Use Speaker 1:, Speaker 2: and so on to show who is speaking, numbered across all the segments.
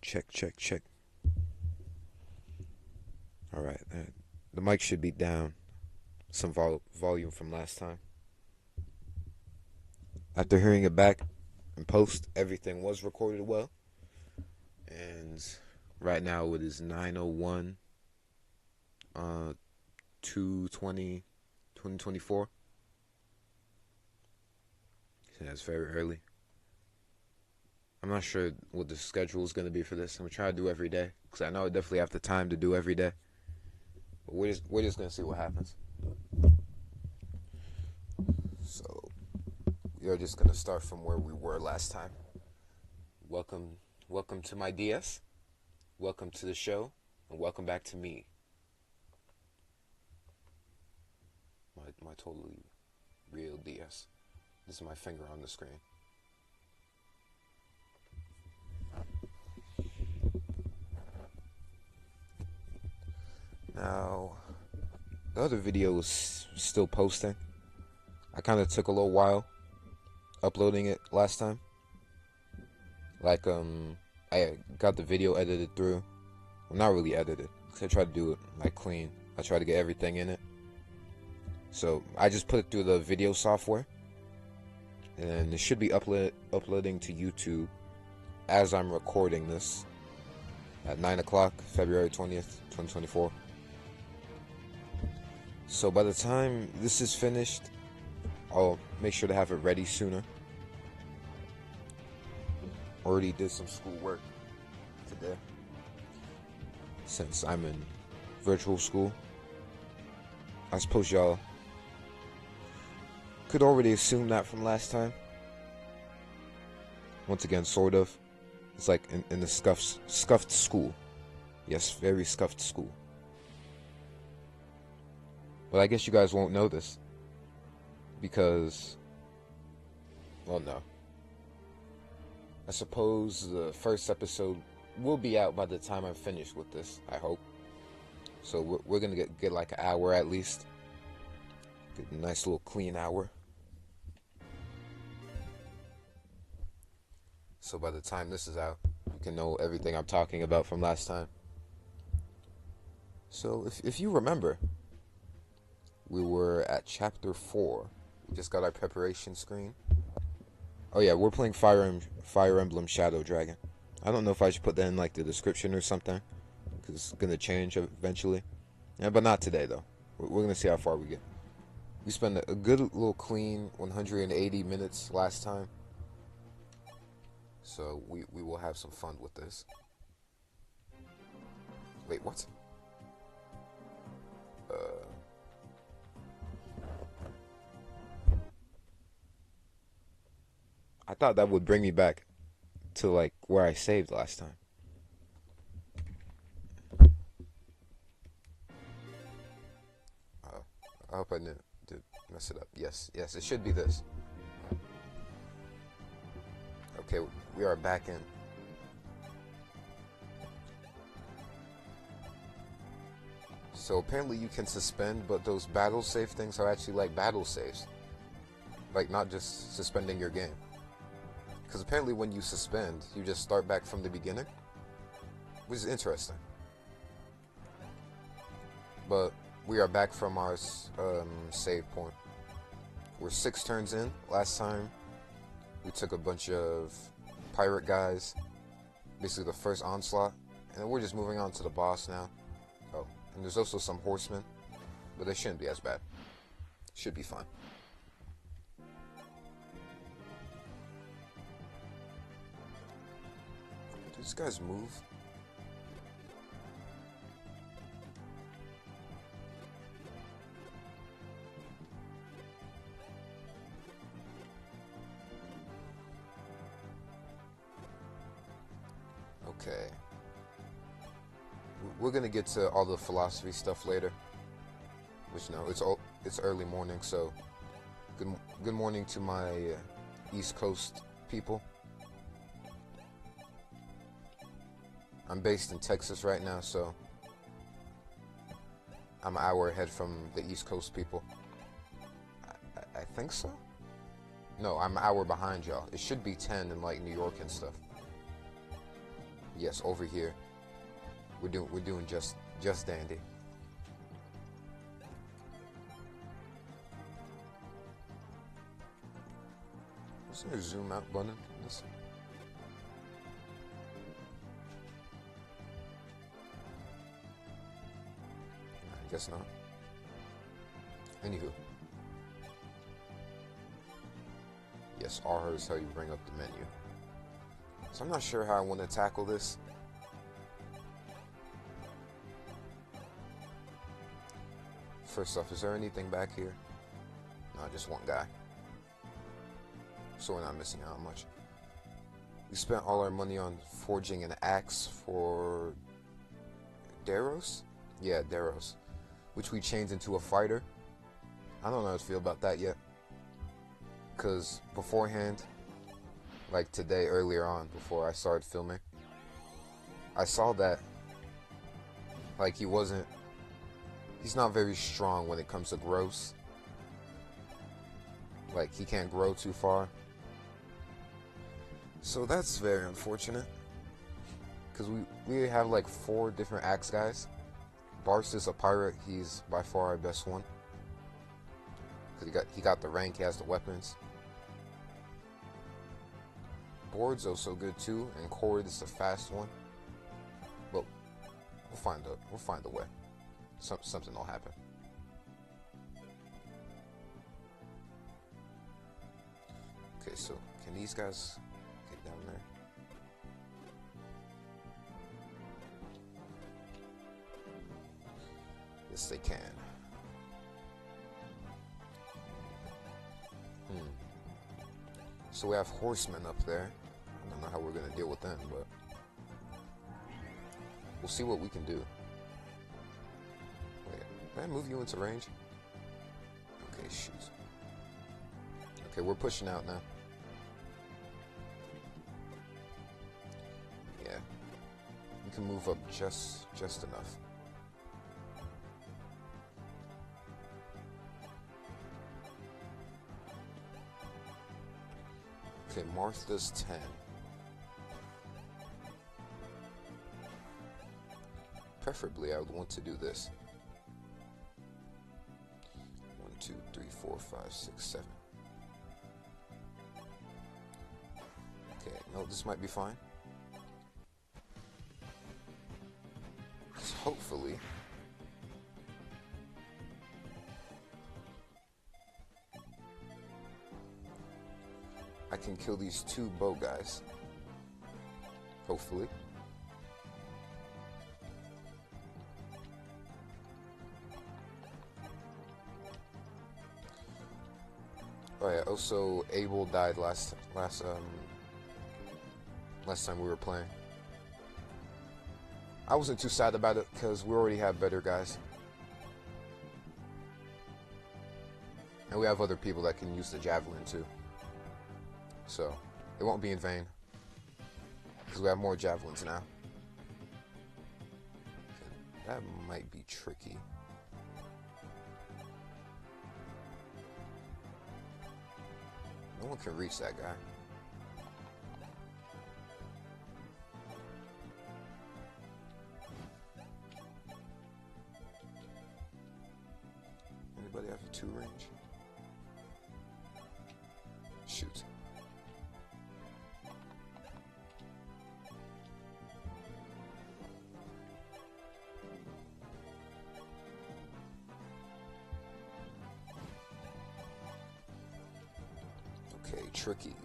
Speaker 1: Check, check, check. All right. The mic should be down. Some volume from last time. After hearing it back in post, everything was recorded well. And right now it is 9:01, 2/20, 2024. So that's very early. I'm not sure what the schedule is going to be for this. I'm going to try to do every day because I know I definitely have the time to do every day. But we're just going to see what happens. So we are just going to start from where we were last time. Welcome to my DS. Welcome to the show, and welcome back to me. My totally real DS. This is my finger on the screen. Now, the other video was still posting. I kind of took a little while uploading it last time. Like, I got the video edited through. Well, not really edited, because I tried to do it, like, clean. I tried to get everything in it. So, I just put it through the video software. And it should be uploading to YouTube as I'm recording this at 9 o'clock, February 20th, 2024. So by the time this is finished, I'll make sure to have it ready sooner. Already did some schoolwork today, since I'm in virtual school. I suppose y'all could already assume that from last time. Once again, sort of. It's like in the scuffed school. Yes, very scuffed school. But I guess you guys won't know this. Because, well, no. I suppose the first episode will be out by the time I'm finished with this, I hope. So we're going to get like an hour at least. Get a nice little clean hour. So by the time this is out, you can know everything I'm talking about from last time. So if you remember, we were at chapter 4. We just got our preparation screen. Oh yeah, we're playing Fire Emblem Shadow Dragon. I don't know if I should put that in like the description or something, because it's gonna change eventually. Yeah, but not today though. We're gonna see how far we get. We spent a good little clean 180 minutes last time. So we will have some fun with this. Wait, what? I thought that would bring me back to like where I saved last time. I hope I didn't mess it up. Yes, it should be this. Okay, we are back in. So apparently you can suspend, but those battle save things are actually like battle saves. Like not just suspending your game. Because apparently when you suspend, you just start back from the beginning. Which is interesting. But we are back from our save point. We're 6 turns in. Last time we took a bunch of pirate guys. Basically the first onslaught. And then we're just moving on to the boss now. Oh, and there's also some horsemen. But they shouldn't be as bad. Should be fine. Do these guys move? Okay. We're gonna get to all the philosophy stuff later. Which no, it's early morning, so good morning to my East Coast people. I'm based in Texas right now, so I'm an hour ahead from the East Coast people. I think so. No, I'm an hour behind y'all. It should be 10 in like New York and stuff. Yes, over here. We're doing just dandy. Is there a zoom out button in this? I guess not. Anywho. Yes, R is how you bring up the menu. So I'm not sure how I want to tackle this. First off, is there anything back here? No, just one guy. So we're not missing out on much. We spent all our money on forging an axe for Daros? Yeah, Daros. Which we changed into a fighter. I don't know how to feel about that yet. Because beforehand, like today, earlier on, before I started filming, I saw that, like, he's not very strong when it comes to growth. Like, he can't grow too far. So that's very unfortunate. Because we have like 4 different axe guys. Bars is a pirate. He's by far our best one. Because he got the rank, he has the weapons. Board's also good too, and Cord is the fast one. But we'll find a way. Something will happen. Okay, so can these guys get down there? Yes, they can. So we have horsemen up there. I don't know how we're going to deal with them, but we'll see what we can do. Wait, did I move you into range? Okay, shoot. Okay, we're pushing out now. Yeah. We can move up just enough. Okay, Martha's 10. Preferably, I would want to do this. 1, 2, 3, 4, 5, 6, 7. Okay, no, this might be fine. So hopefully, I can kill these 2 bow guys. Hopefully. Oh yeah, also Abel died last time we were playing. I wasn't too sad about it because we already have better guys. And we have other people that can use the javelin too. So, it won't be in vain. Because we have more javelins now. That might be tricky. No one can reach that guy. Anybody have a 2 range? Shoot. Okay, tricky.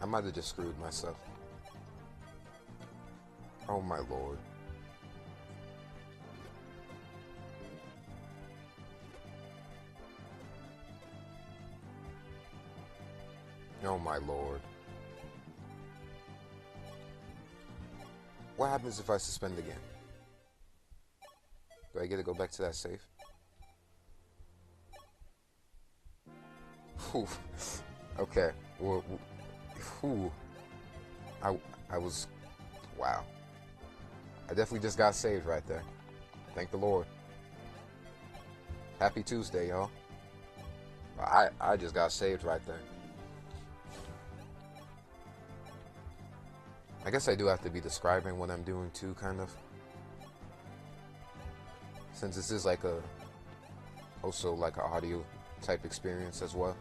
Speaker 1: I might have just screwed myself. Oh my lord. Oh my lord. What happens if I suspend again? Do I get to go back to that safe? Whew. Okay. Well, whew. I was... Wow. I definitely just got saved right there. Thank the Lord. Happy Tuesday, y'all. I just got saved right there. I guess I do have to be describing what I'm doing too, kind of. Since this is like also like an audio type experience as well.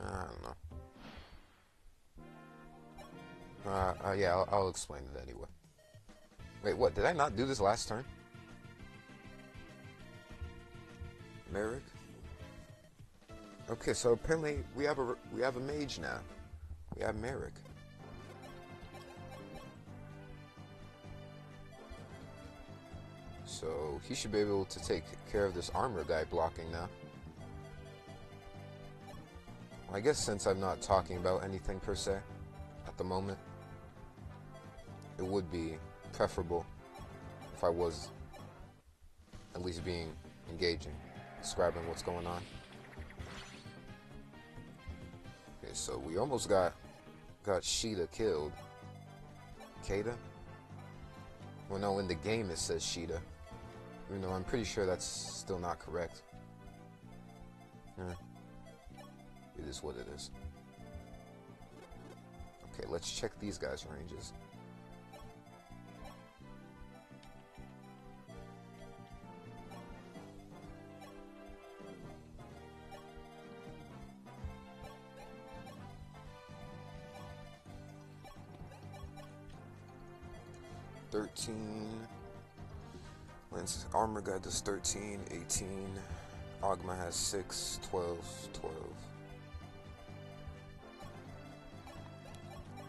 Speaker 1: I don't know. Yeah, I'll explain it anyway. Wait, what? Did I not do this last turn? Merrick? Okay, so apparently we have a mage now. We have Merrick. So he should be able to take care of this armor guy blocking now. I guess since I'm not talking about anything per se at the moment, it would be preferable if I was at least being engaging, describing what's going on. Okay, so we almost got Sheeta killed. Kata? Well, no, in the game it says Sheeta. Even though I'm pretty sure that's still not correct. It is what it is. Okay, let's check these guys' ranges. Lance armor guy does 13, 18. Ogma has 6, 12, 12.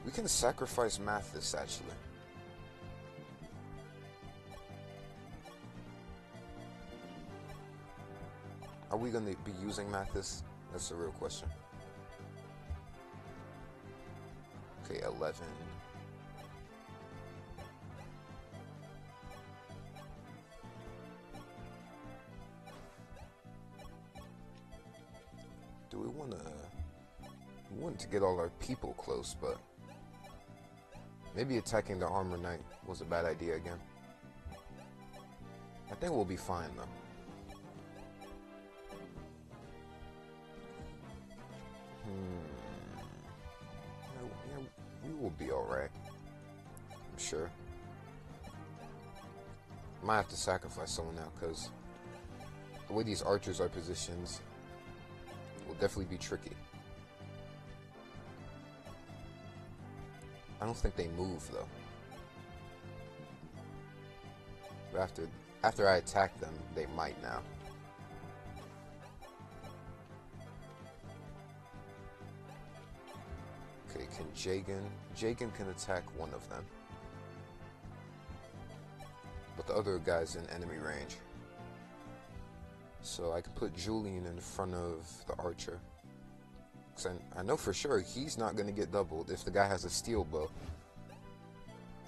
Speaker 1: We can sacrifice Mathis, actually. Are we going to be using Mathis? That's the real question. Okay, 11. Do we want to... We want to get all our people close, but... Maybe attacking the armor knight was a bad idea again. I think we'll be fine, though. Yeah, we will be alright. I'm sure. Might have to sacrifice someone now, because the way these archers are positioned will definitely be tricky. I don't think they move, though. But after I attack them, they might now. Okay, can Jagan can attack one of them. But the other guy's in enemy range. So I could put Julian in front of the archer. Because I know for sure he's not going to get doubled if the guy has a steel bow.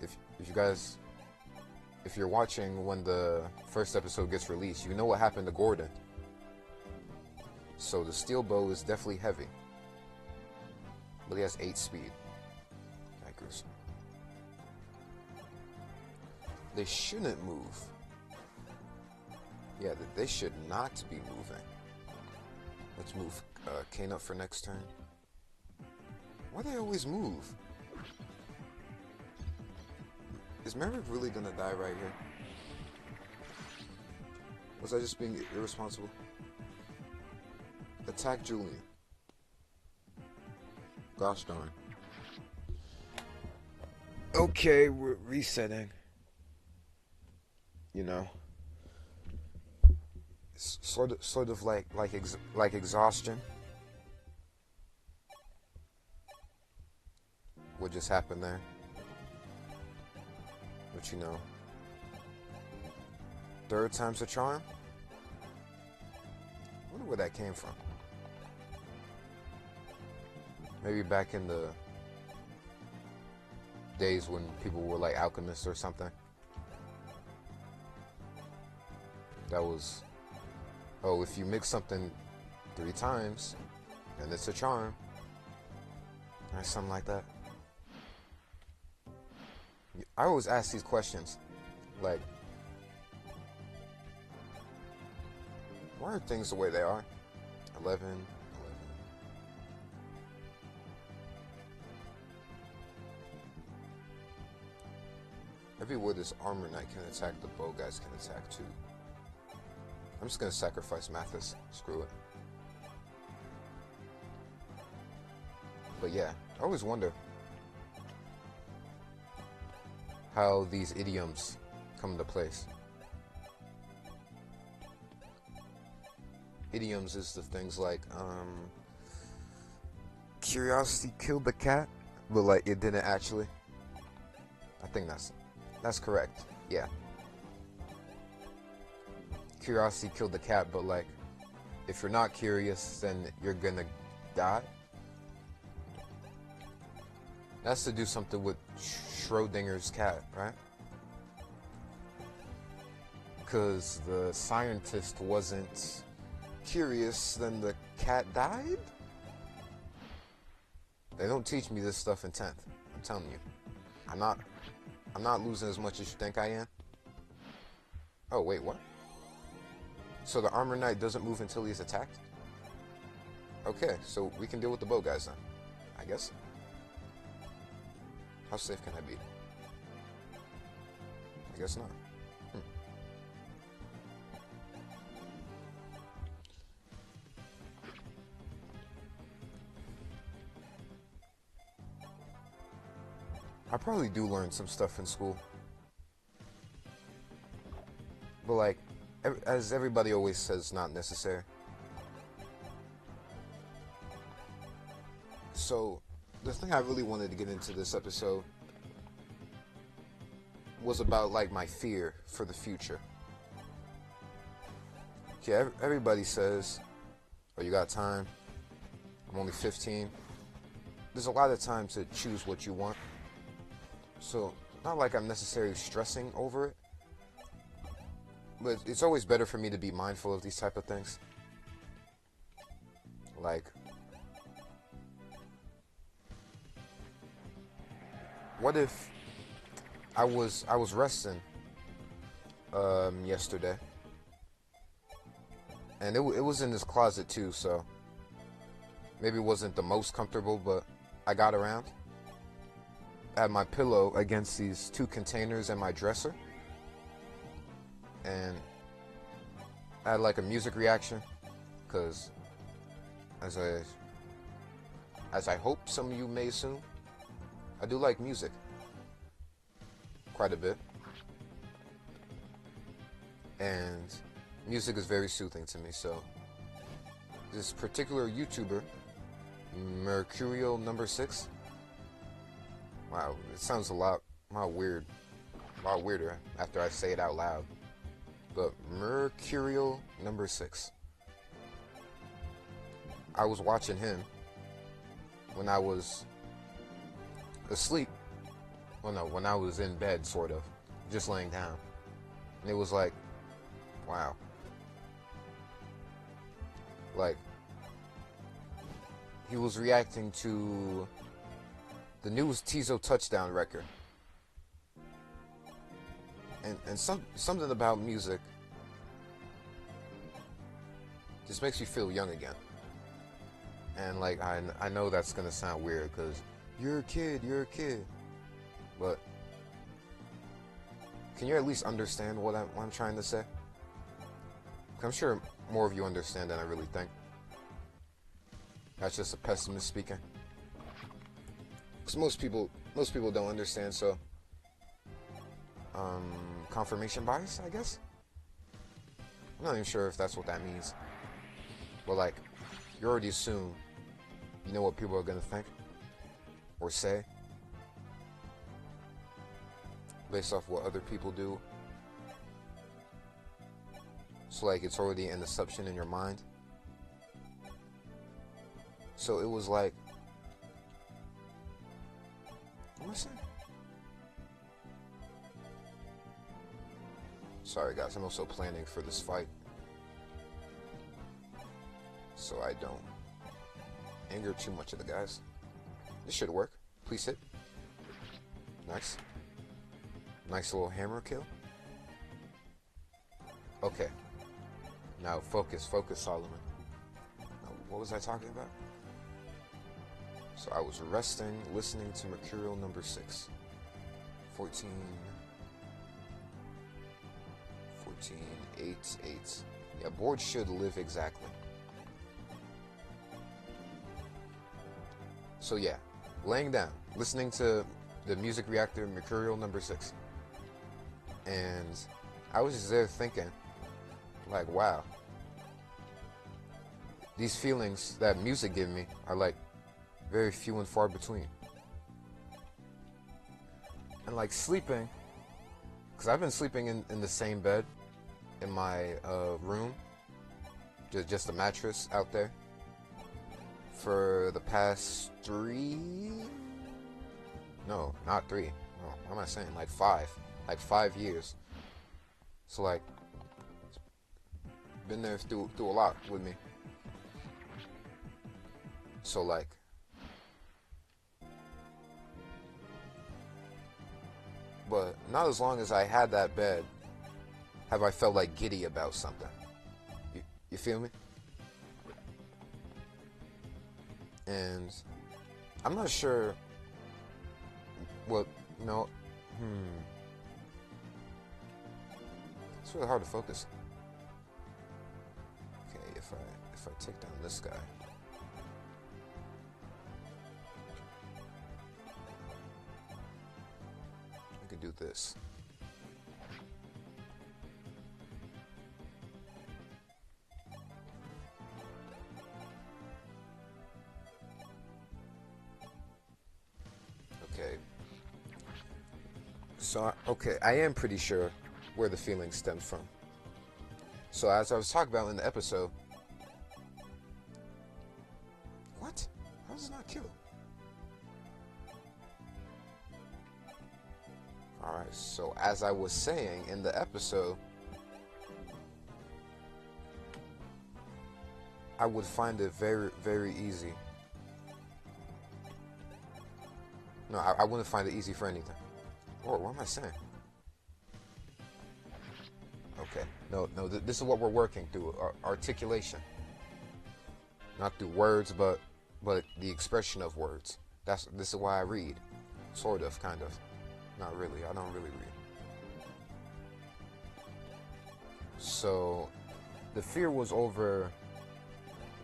Speaker 1: If you're watching when the first episode gets released, you know what happened to Gordon. So the steel bow is definitely heavy. But he has 8 speed. Yikers. They shouldn't move. Yeah, they should not be moving. Let's move Kane up for next turn. Why do they always move? Is Merrick really gonna die right here? Was I just being irresponsible? Attack Julian. Gosh darn. Okay, we're resetting. You know, sort of like exhaustion. What just happened there? But you know, third time's a charm. I wonder where that came from. Maybe back in the days when people were like alchemists or something. That was, oh, if you mix something 3 times, then it's a charm. Or something like that. I always ask these questions, like, why are things the way they are? 11, 11. Everywhere this armor knight can attack, the bow guys can attack too. I'm just gonna sacrifice Mathis. Screw it. But yeah, I always wonder how these idioms come into place. Idioms is the things like, curiosity killed the cat, but like it didn't actually. I think that's correct. Yeah. Curiosity killed the cat, but like, if you're not curious, then you're gonna die. That's to do something with Schrodinger's cat, right? Because the scientist wasn't curious, then the cat died? They don't teach me this stuff in 10th. I'm telling you. I'm not losing as much as you think I am. Oh, wait, what? So the armor knight doesn't move until he's attacked? Okay, so we can deal with the bow guys then, I guess. How safe can I be? I guess not. I probably do learn some stuff in school. But like, as everybody always says, not necessary. So, the thing I really wanted to get into this episode was about like my fear for the future. Yeah, everybody says, oh, you got time, I'm only 15. There's a lot of time to choose what you want. So, not like I'm necessarily stressing over it, but it's always better for me to be mindful of these type of things. Like, what if I was resting yesterday, and it was in this closet too, so maybe it wasn't the most comfortable, but I got around. I had my pillow against these two containers and my dresser, and I had like a music reaction, because as I hope some of you may assume, I do like music quite a bit, and music is very soothing to me. So this particular YouTuber, Mercurial number 6, wow, it sounds a lot weirder after I say it out loud, but Mercurial number 6, I was watching him when I was asleep. Well, no, when I was in bed, sort of, just laying down. And it was like, wow. Like, he was reacting to the newest Tizo touchdown record. And something about music just makes you feel young again. And like, I know that's gonna sound weird, because you're a kid. But can you at least understand what I'm trying to say? I'm sure more of you understand than I really think. That's just a pessimist speaking. Because most people don't understand, so confirmation bias, I guess? I'm not even sure if that's what that means. But like, you already assume you know what people are gonna think or say based off what other people do. So like, it's already an assumption in your mind. So it was like, what am I saying? Sorry guys, I'm also planning for this fight, so I don't anger too much of the guys. This should work. Please hit. Nice. Nice little hammer kill. Okay. Now focus, Solomon. Now, what was I talking about? So I was resting, listening to Mercurial number 6. 14. 14, 8, 8. Yeah, boards should live exactly. So yeah, laying down, listening to the music reactor Mercurial number 6. And I was just there thinking, like, wow, these feelings that music give me are like very few and far between. And like sleeping, because I've been sleeping in the same bed in my room, just a mattress out there, for the past 3, no, not 3, no, what am I saying, like 5 years. So like, been there through a lot with me. So like, but not as long as I had that bed have I felt like giddy about something. You feel me? And I'm not sure what, it's really hard to focus. Okay, if I take down this guy. I could do this. Okay. So, okay, I am pretty sure where the feeling stemmed from. So, as I was talking about in the episode, what? How does it not kill? Alright, so as I was saying in the episode, I would find it very, very easy. No, I wouldn't find it easy for anything. Whoa, what am I saying? Okay, no, this is what we're working through, articulation. Not through words, but the expression of words. This is why I read. Sort of, kind of. Not really, I don't really read. So, the fear was over,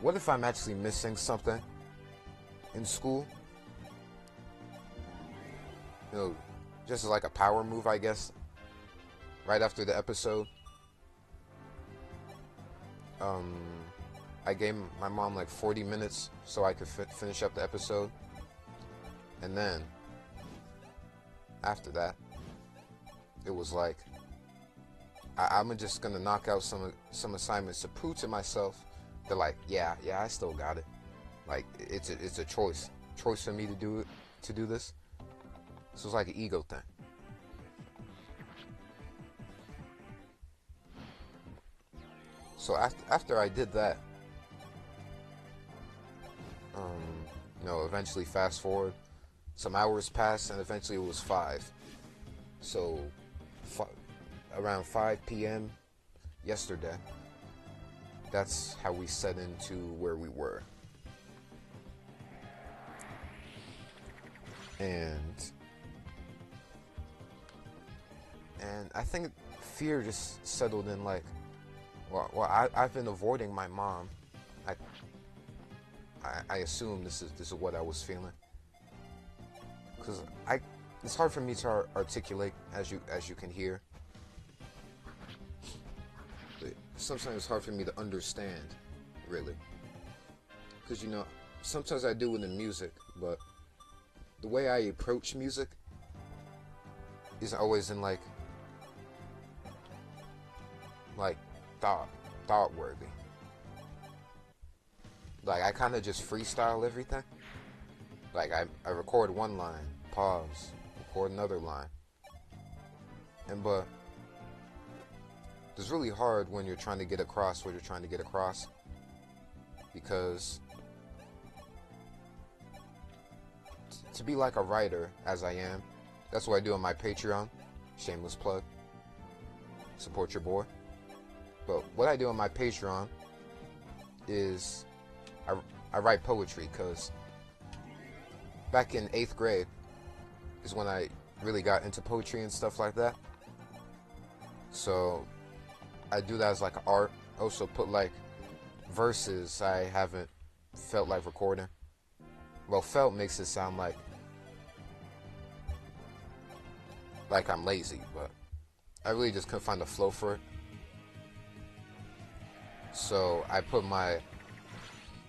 Speaker 1: what if I'm actually missing something in school? You know, just as like a power move, I guess. Right after the episode, I gave my mom like 40 minutes so I could finish up the episode. And then, after that, it was like, I'm just gonna knock out some assignments to prove to myself that, like, yeah, I still got it. Like, it's a choice for me to do this. So it's like an ego thing. So after I did that, eventually fast forward, some hours passed, and eventually it was 5. So around 5 p.m. yesterday, that's how we set into where we were. And I think fear just settled in, like, well, I've been avoiding my mom. I assume this is what I was feeling, because it's hard for me to articulate, as you can hear. Sometimes it's hard for me to understand, really, because sometimes I do with the music, but the way I approach music isn't always in like thought worthy. Like, I kind of just freestyle everything. Like, I record one line, pause, record another line. But it's really hard when you're trying to get across what you're trying to get across, because to be like a writer, as I am, that's what I do on my Patreon. Shameless plug. Support your boy. But what I do on my Patreon is I write poetry, because back in 8th grade is when I really got into poetry and stuff like that. So I do that as like art. I also put like verses I haven't felt like recording. Well, felt makes it sound like I'm lazy, but I really just couldn't find the flow for it. So I put my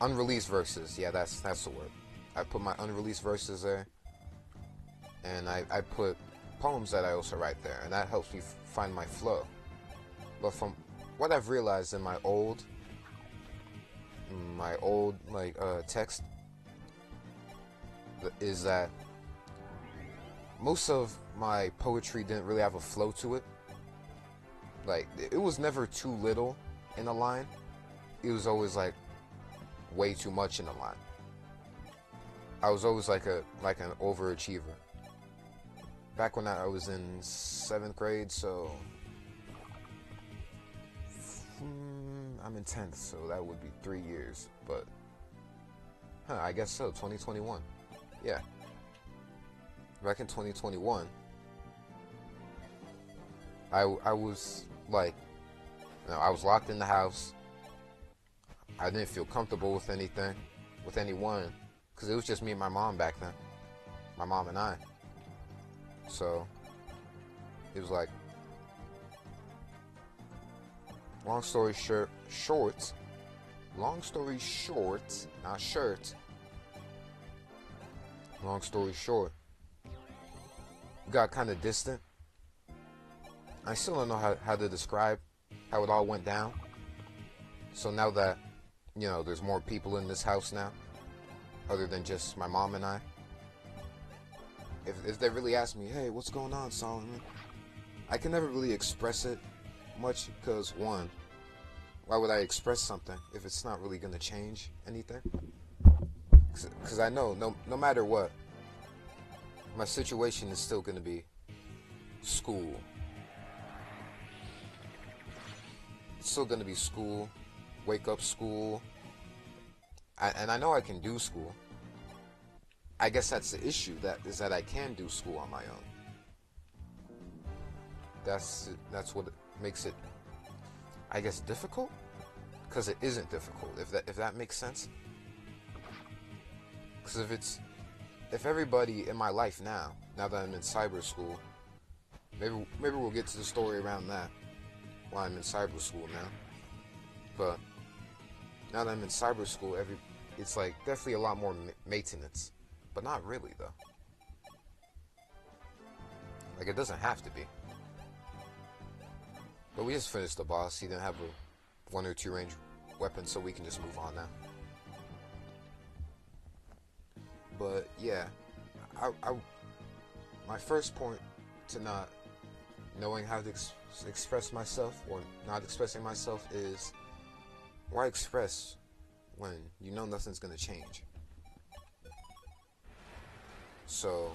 Speaker 1: unreleased verses. Yeah, that's the word. I put my unreleased verses there, and I put poems that I also write there, and that helps me find my flow. But from what I've realized in my old like text is that most of my poetry didn't really have a flow to it. Like it was never too little in a line. It was always like way too much in a line. I was always like an overachiever. Back when I was in 7th grade, so I'm in 10th, so that would be 3 years. But I guess so. 2021. Yeah. Back in 2021, I was like, I was locked in the house. I didn't feel comfortable with anything, with anyone, because it was just me and my mom back then. My mom and I. So it was like, long story short, not shirt. Long story short, got kind of distant. I still don't know how to describe how it all went down. So now that, there's more people in this house now, other than just my mom and I. If they really ask me, hey, what's going on, Solomon? I can never really express it much because, one, why would I express something if it's not really going to change anything? Because I know no matter what, my situation is still going to be school. It's still going to be school, wake up school. And I know I can do school. I guess that's the issue, that I can do school on my own. That's what makes it, I guess, difficult, because it isn't difficult, if that makes sense. Because if everybody in my life now that I'm in cyber school, maybe we'll get to the story around that, why I'm in cyber school now. But now that I'm in cyber school, it's like definitely a lot more maintenance, but not really though. Like it doesn't have to be. But we just finished the boss. He didn't have a 1 or 2 range weapon, so we can just move on now. But yeah, my first point to not knowing how to express myself or not expressing myself is, why express when you know nothing's gonna change? So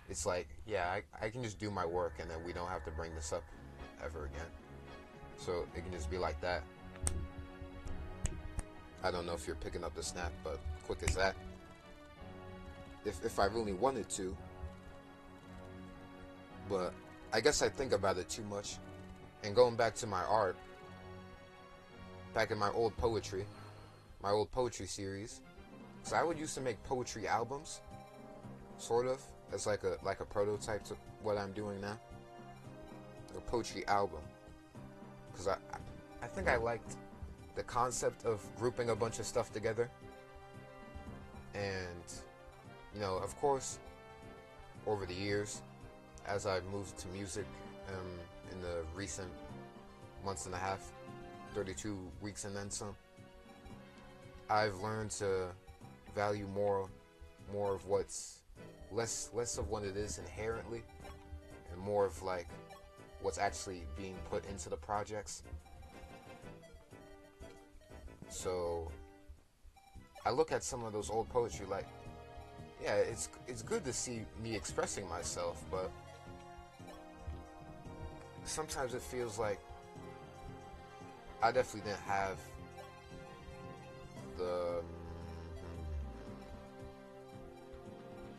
Speaker 1: it's like, yeah, I can just do my work and then we don't have to bring this up ever again. So it can just be like that. I don't know if you're picking up the snap, but quick as that. If I really wanted to, but I guess I think about it too much. And going back to my art, back in my old poetry series, so I would used to make poetry albums, sort of, as like a prototype to what I'm doing now. A poetry album, because I think I liked the concept of grouping a bunch of stuff together. And of course, over the years, as I've moved to music in the recent months and a half, 32 weeks and then some, I've learned to value more of what's less of what it is inherently, and more of like what's actually being put into the projects. So I look at some of those old poetry like, yeah, it's good to see me expressing myself, but sometimes it feels like I definitely didn't have the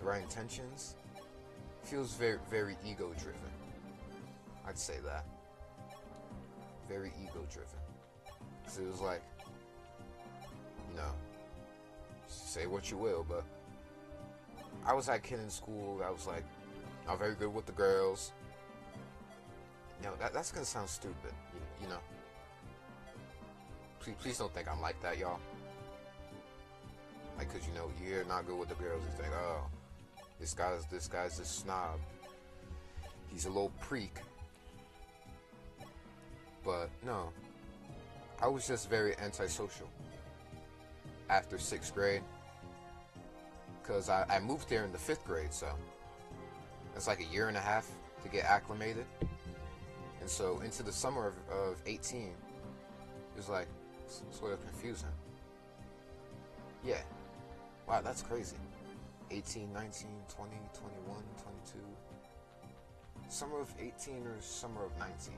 Speaker 1: right intentions. It feels very, very ego driven. I'd say that. very ego-driven. So it was like, you know, say what you will, but I was that kid in school that was like, not very good with the girls. You know, that's gonna sound stupid, you know. Please don't think I'm like that, y'all. Like, cause you know, you're not good with the girls, you think, oh, this guy's a snob. He's a little preak. But no, I was just very antisocial after 6th grade. Because I moved there in the 5th grade, so it's like a year and a half to get acclimated. And so into the summer of 18, it was like sort of confusing. Yeah. Wow, that's crazy. 18, 19, 20, 21, 22. Summer of 18 or summer of 19.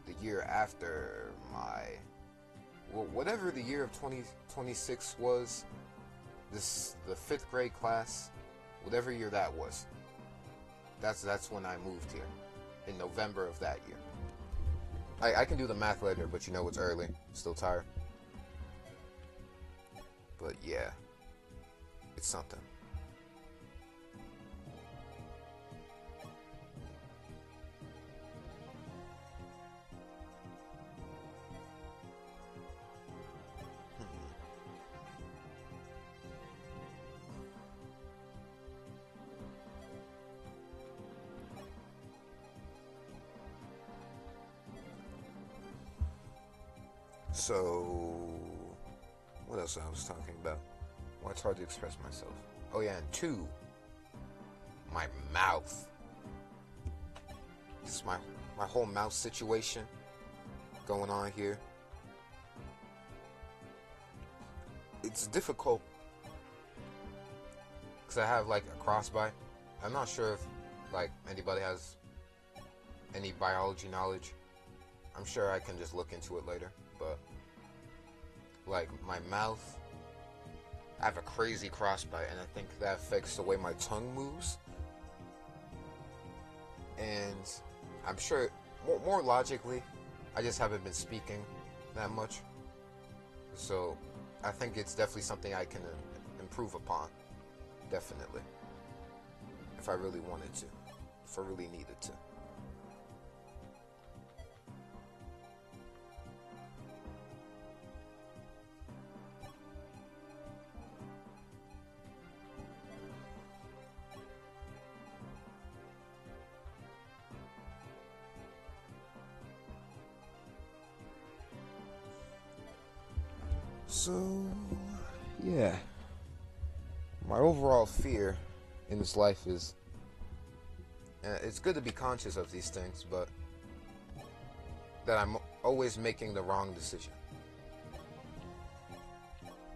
Speaker 1: The year after my... Well, whatever the year of 2026 was, the 5th grade class, whatever year that was, that's when I moved here, in November of that year. I can do the math later, but you know it's early, still tired. But yeah, it's something. So, what else I was talking about? Well, it's hard to express myself. Oh yeah, and 2, my mouth. This is my whole mouth situation going on here. It's difficult because I have like a crossbite. I'm not sure if like anybody has any biology knowledge. I'm sure I can just look into it later, but like my mouth, I have a crazy crossbite, and I think that affects the way my tongue moves. And I'm sure more logically, I just haven't been speaking that much. So I think it's definitely something I can improve upon. Definitely. If I really wanted to. If I really needed to. So, yeah. My overall fear in this life is, it's good to be conscious of these things, but that I'm always making the wrong decision.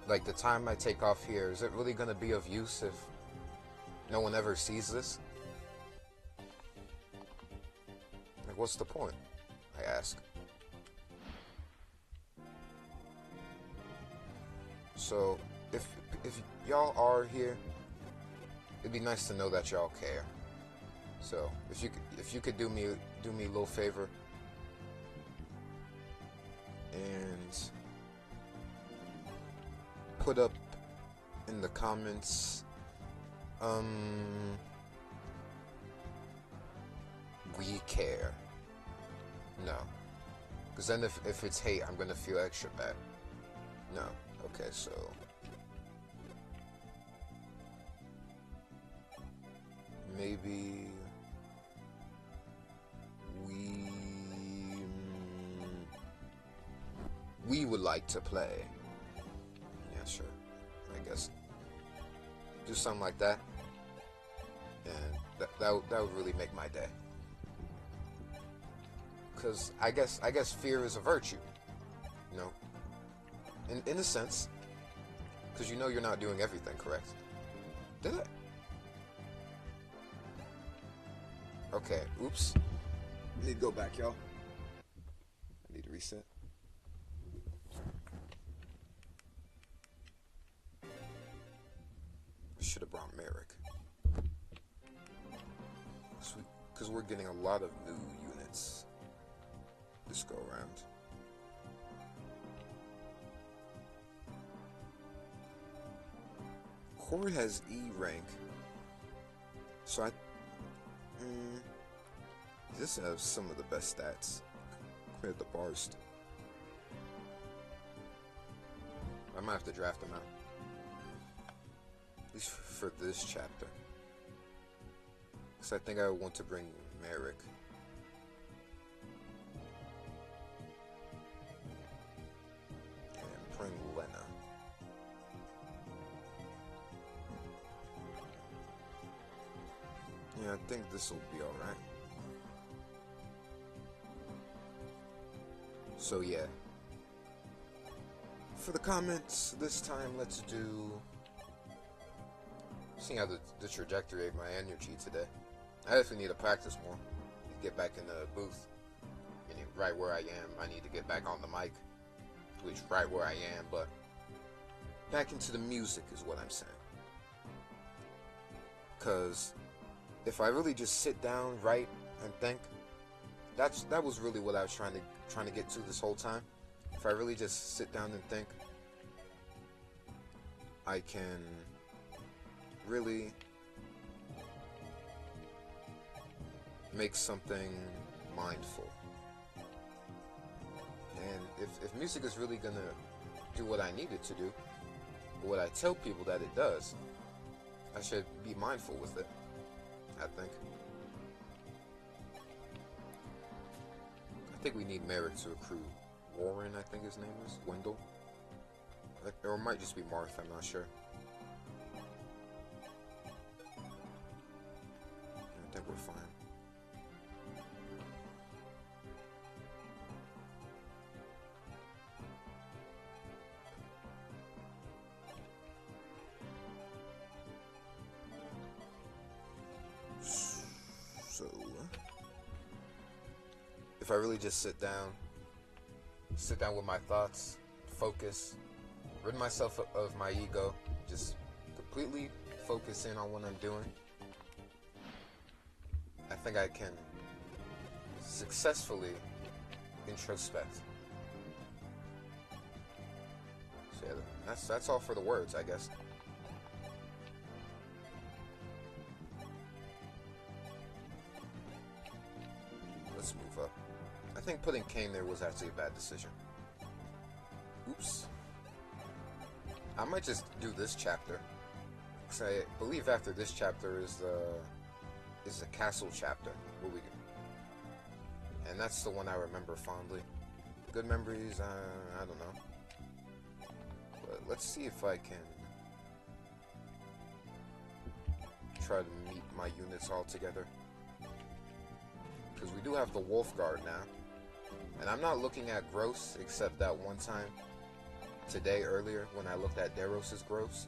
Speaker 1: Like, the time I take off here, is it really going to be of use if no one ever sees this? Like, what's the point? I ask. So, if y'all are here, it'd be nice to know that y'all care. So, if you could do me a little favor and put up in the comments, we care. No, because then if it's hate, I'm gonna feel extra bad. No. Okay, so maybe we would like to play. Yeah, sure. I guess do something like that, and that would really make my day. Because I guess fear is a virtue, you know. In a sense, because you know you're not doing everything correct. Did I? Okay, oops. I need to go back, y'all. I need to reset. I should have brought Merrick. Because we're getting a lot of new units. this go around. Core has E rank, so this has some of the best stats compared to Barst. I might have to draft him out, at least for this chapter, because I think I want to bring Merrick. And bring Lena. Yeah, I think this will be alright. So yeah. For the comments, this time let's do... Seeing how the trajectory of my energy today. I definitely need to practice more. Get back in the booth. Meaning right where I am, I need to get back on the mic. Which right where I am, but back into the music is what I'm saying. Cause if I really just sit down, write, and think, that was really what I was trying to get to this whole time. If I really just sit down and think, I can really make something mindful. And if music is really gonna do what I need it to do, or what I tell people that it does, I should be mindful with it, I think. I think we need Merrick to recruit Warren, I think his name is, Wendell. Or it might just be Marth, I'm not sure. I think we're fine. So, if I really just sit down with my thoughts, focus, rid myself of my ego, just completely focus in on what I'm doing, I think I can successfully introspect. So yeah, that's all for the words, I guess. Let's move up. I think putting Kane there was actually a bad decision. Oops. I might just do this chapter, because I believe after this chapter is the castle chapter, where we go. And that's the one I remember fondly. Good memories, I don't know. But let's see if I can try to meet my units all together. Because we do have the Wolf Guard now. And I'm not looking at Gross, except that one time today earlier when I looked at Daros's Gross.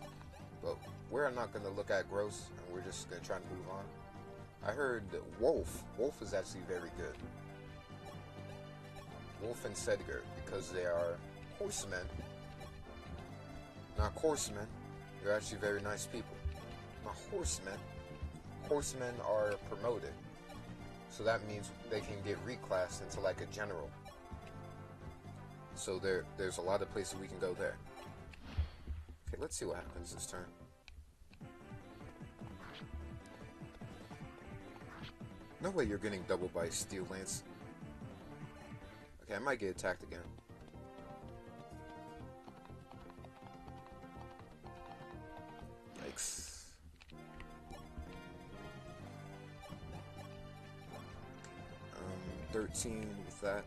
Speaker 1: But we're not going to look at Gross, and we're just going to try to move on. I heard Wolf. Wolf is actually very good. Wolf and Sedgar, because they are horsemen. Not horsemen. They're actually very nice people. Not horsemen. Horsemen are promoted. So that means they can get reclassed into like a general. So there's a lot of places we can go there. Okay, let's see what happens this turn. No way you're getting doubled by Steel Lance. Okay, I might get attacked again. Yikes. 13 with that.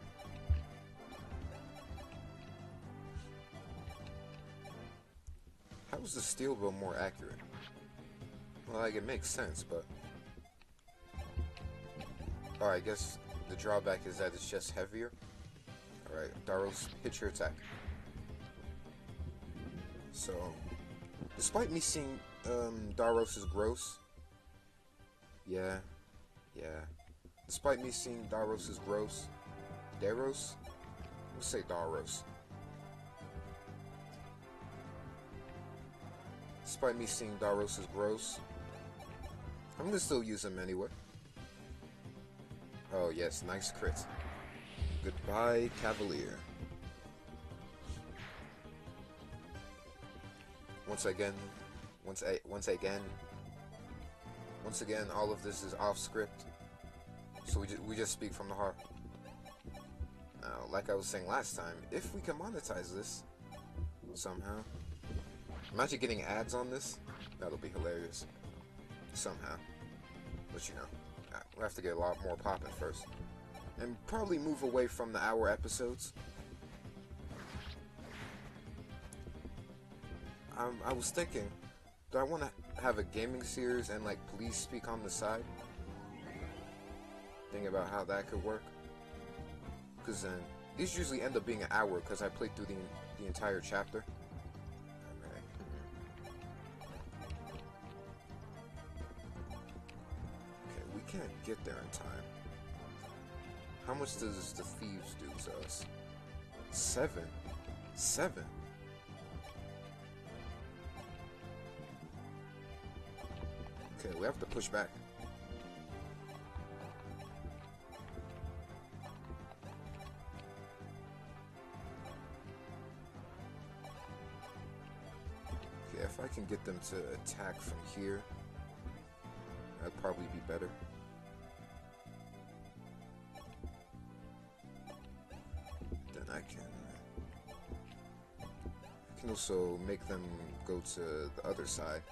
Speaker 1: How is the steel bow more accurate? Well, like, it makes sense, but... Alright, I guess the drawback is that it's just heavier. Alright, Daros, hit your attack. So, despite me seeing Daros' gross... Yeah. Despite me seeing Daros' gross... Daros? Let's say Daros. Despite me seeing Daros' gross, I'm gonna still use him anyway. Oh yes, nice crit. Goodbye, Cavalier. Once again, all of this is off script, so we just speak from the heart. Now, like I was saying last time, if we can monetize this somehow, imagine getting ads on this. That'll be hilarious. Somehow, but you know, we have to get a lot more popping first, and probably move away from the hour episodes. I was thinking, do I want to have a gaming series and like Peliezspeak on the side? Think about how that could work. Because then these usually end up being an hour because I played through the entire chapter. Okay. Okay, we can't get there in time. How much does the thieves do to us? 7. 7. Okay, we have to push back. Okay, if I can get them to attack from here, that'd probably be better. Then I can also make them go to the other side.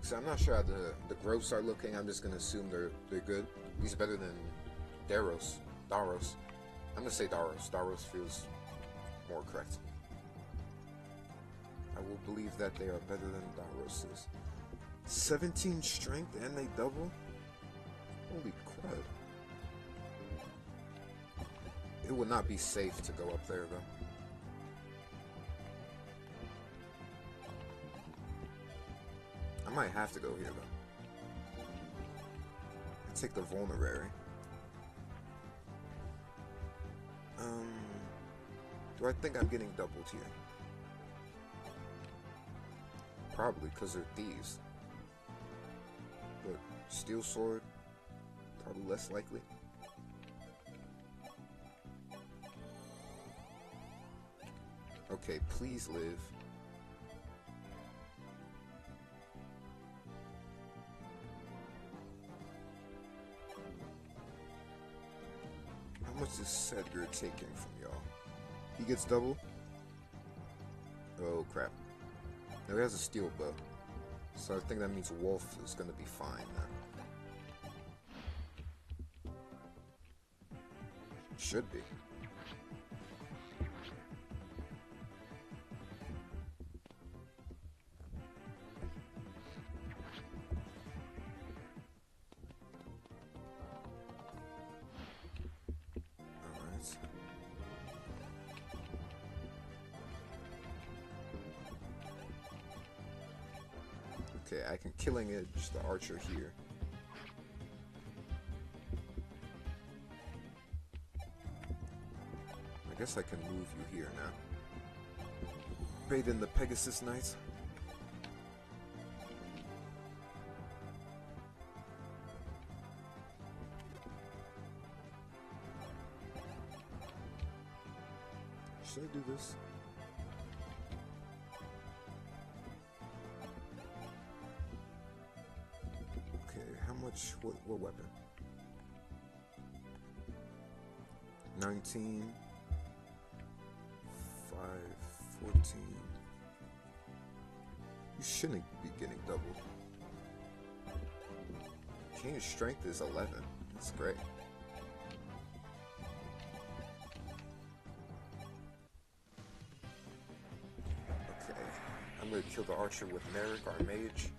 Speaker 1: So I'm not sure how the growths are looking. I'm just gonna assume they're good. He's better than Daros. I'm gonna say Daros. Daros feels more correct. I will believe that they are better than Daros is. 17 strength and they double? Holy crud. It would not be safe to go up there though. I might have to go here though. I take the vulnerary. Do I think I'm getting doubled here? Probably because they're thieves. But steel sword, probably less likely. Okay, please live. How much is Sedgar taking from y'all? He gets double? Oh crap. No, he has a steel bow. So I think that means Wolf is gonna be fine now. Should be. Okay, I can Killing Edge the archer here. I guess I can move you here now. Bait in the Pegasus Knights. Should I do this? What weapon? 19, 5, 14. You shouldn't be getting doubled. King's strength is 11. That's great. Okay, I'm gonna kill the archer with Merrick, our mage.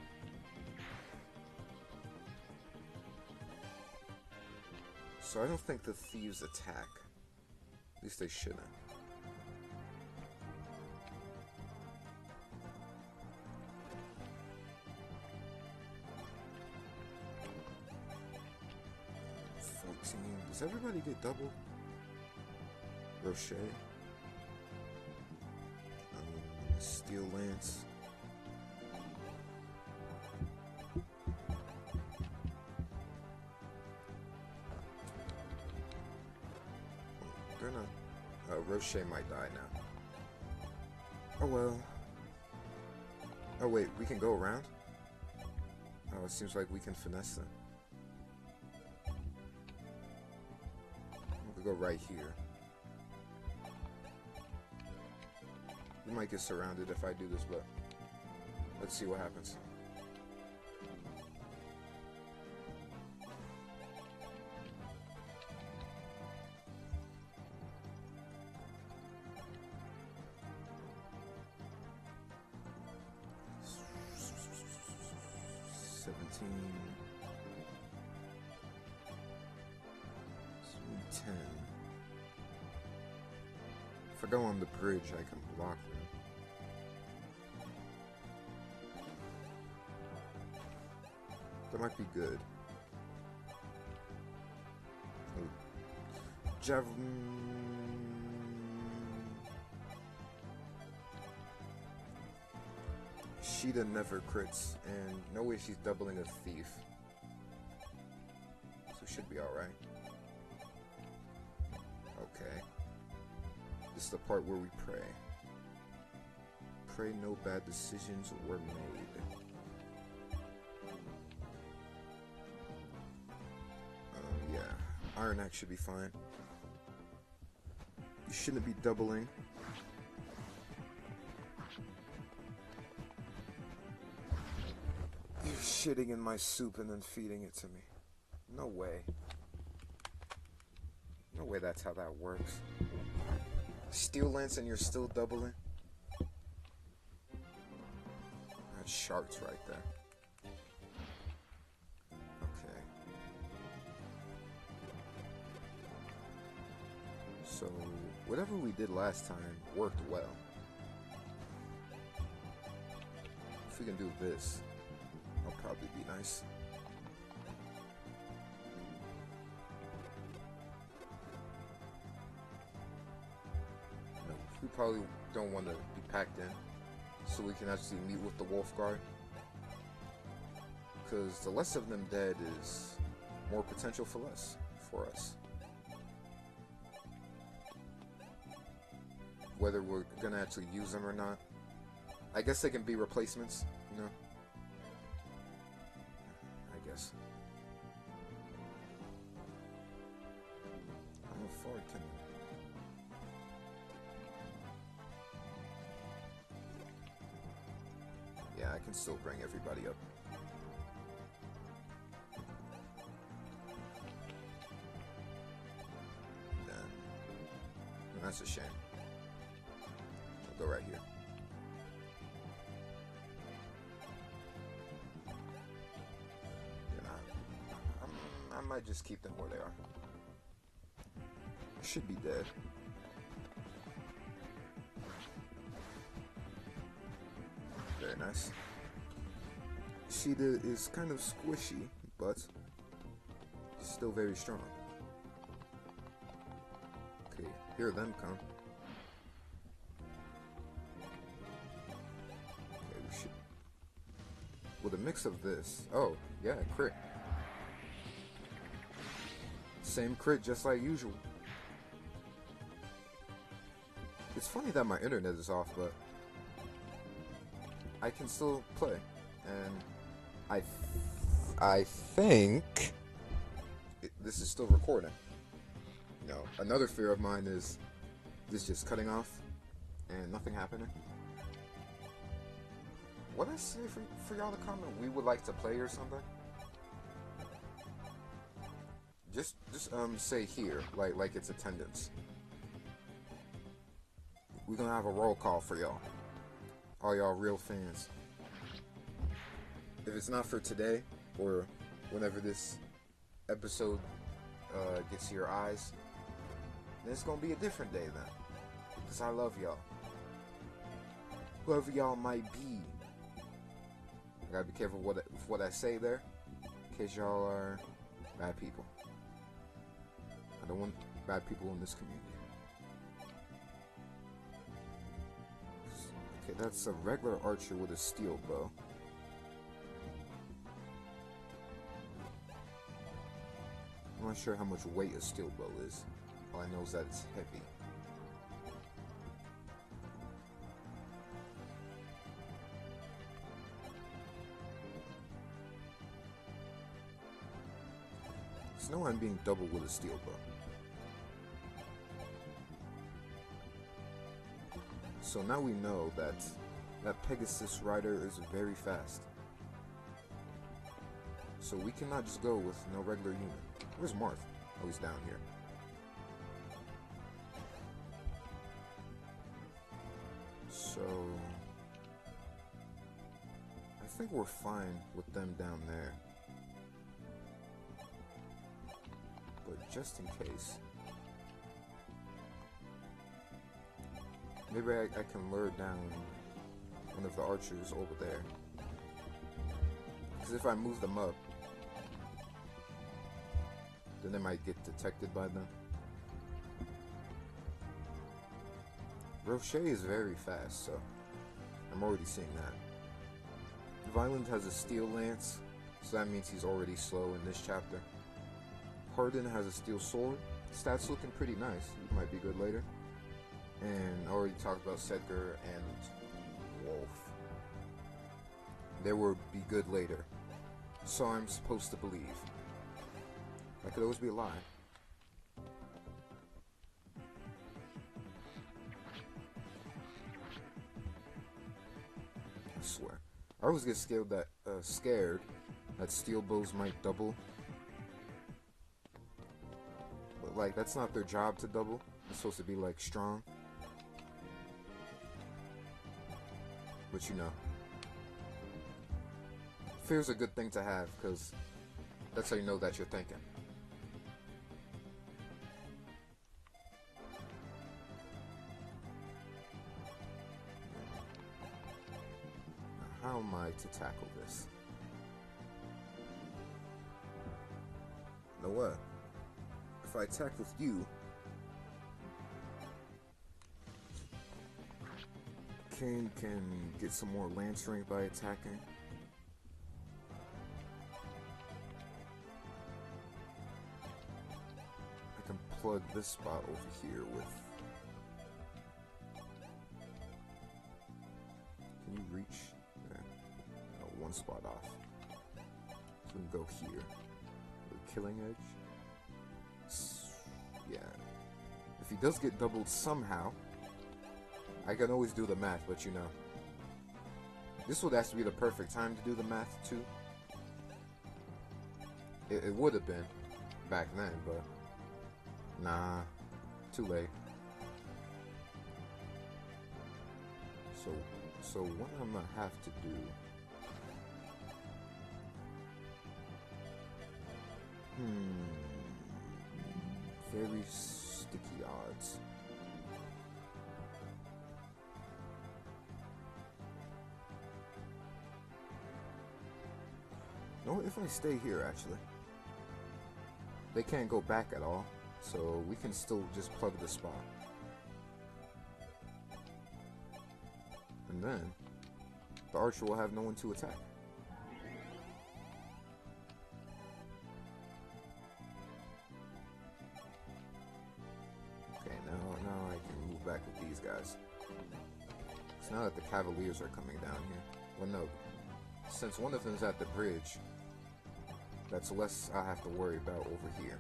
Speaker 1: So I don't think the thieves attack. At least they shouldn't. Does everybody get double? Rocher. Steel Lance. They're not. Roche might die now. Oh well. Oh wait, we can go around? Oh, it seems like we can finesse them. We could go right here. We might get surrounded if I do this, but let's see what happens. If I go on the bridge, I can block them. That might be good. Oh. Sheeta never crits, and no way she's doubling a thief. So should be alright. Okay. This is the part where we pray. Pray no bad decisions were made. Yeah. Iron Axe should be fine. You shouldn't be doubling. You're shitting in my soup and then feeding it to me. No way. No way that's how that works. Steel Lance and you're still doubling? That's sharks right there. Okay. So, whatever we did last time worked well. If we can do this, that'll probably be nice. We probably don't want to be packed in, so we can actually meet with the Wolf Guard. Because the less of them dead is more potential for less for us. Whether we're gonna actually use them or not, I guess they can be replacements, you know? I guess. How far can we? Yeah, I can still bring everybody up. Then, that's a shame. I'll go right here. I might just keep them where they are. Should be dead. Very nice. Sheeta is kind of squishy, but still very strong. Okay, here them come. Okay, we should... With a mix of this... Oh, yeah, crit. Same crit, just like usual. It's funny that my internet is off, but I can still play, and I think this is still recording. You know, another fear of mine is this just cutting off and nothing happening. What I say for y'all to comment? We would like to play or something. Just say here, like it's attendance. We're gonna have a roll call for y'all. All y'all real fans. If it's not for today, or whenever this episode gets to your eyes, then it's gonna be a different day then. Because I love y'all. Whoever y'all might be. I gotta be careful with what I say there, in case y'all are bad people. I don't want bad people in this community. Okay, that's a regular archer with a steel bow. I'm not sure how much weight a steel bow is. All I know is that it's heavy. There's no one being doubled with a steel bow. So now we know that Pegasus rider is very fast. So we cannot just go with no regular human. Where's Marth? Oh, he's down here. So I think we're fine with them down there. But just in case, maybe I can lure down one of the archers over there. Because if I move them up, then they might get detected by them. Rocher is very fast, so I'm already seeing that. Violent has a steel lance, so that means he's already slow in this chapter. Hardin has a steel sword. Stats looking pretty nice. He might be good later. And I already talked about Sedgar and Wolf. They will be good later. So I'm supposed to believe. That could always be a lie. I swear. I always get scared that steel bows might double. But like, that's not their job to double. It's supposed to be like strong. But you know. Fear's a good thing to have, because that's how you know that you're thinking. Now, how am I to tackle this? You know what? If I attack with you, Kane can get some more lance rank by attacking. I can plug this spot over here with... Can you reach? Yeah. No, one spot off. So we can go here. With Killing Edge. Yeah. If he does get doubled somehow, I can always do the math, but you know. This would actually be the perfect time to do the math, too. It would have been back then, but nah, too late. So what I'm gonna have to do... Very sticky odds. No, if I stay here, actually, they can't go back at all, so we can still just plug the spot. And then, the archer will have no one to attack. Okay, now I can move back with these guys. So now that the Cavaliers are coming down here, well no, since one of them's at the bridge, that's less I have to worry about over here.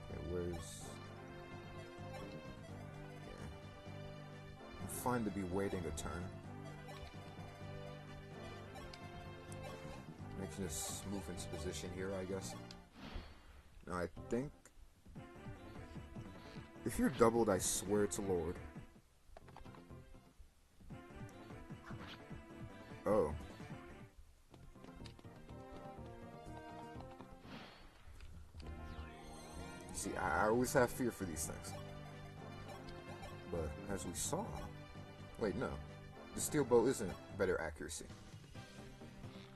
Speaker 1: Okay, where's... Yeah. I'm fine to be waiting a turn. I can just move into position here, I guess. Now I think... If you're doubled, I swear to Lord. Oh. See, I always have fear for these things. But as we saw... Wait, no. The steel bow isn't better accuracy.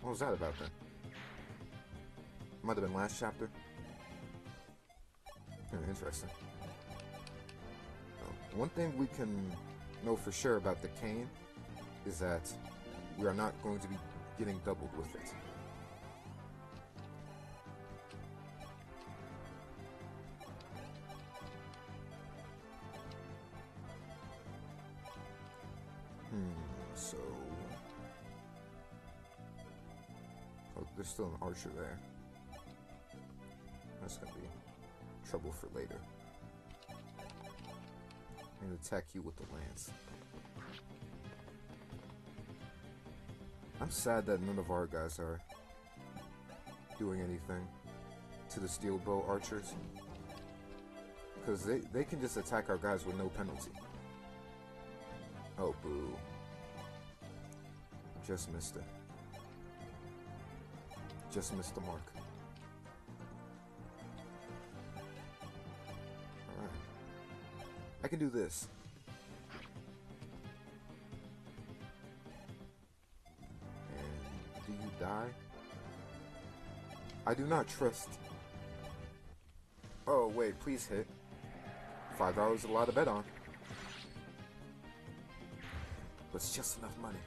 Speaker 1: What was that about then? Might have been last chapter. Interesting. One thing we can know for sure about the cane is that we are not going to be getting doubled with it. So, oh, there's still an archer there. That's gonna be trouble for later. I'm gonna attack you with the lance. I'm sad that none of our guys are doing anything to the steel bow archers, because they can just attack our guys with no penalty. Oh, boo. Just missed it. Just missed the mark. Alright. I can do this. And do you die? I do not trust. Oh, wait, please hit. $5 is a lot to bet on. But it's just enough money.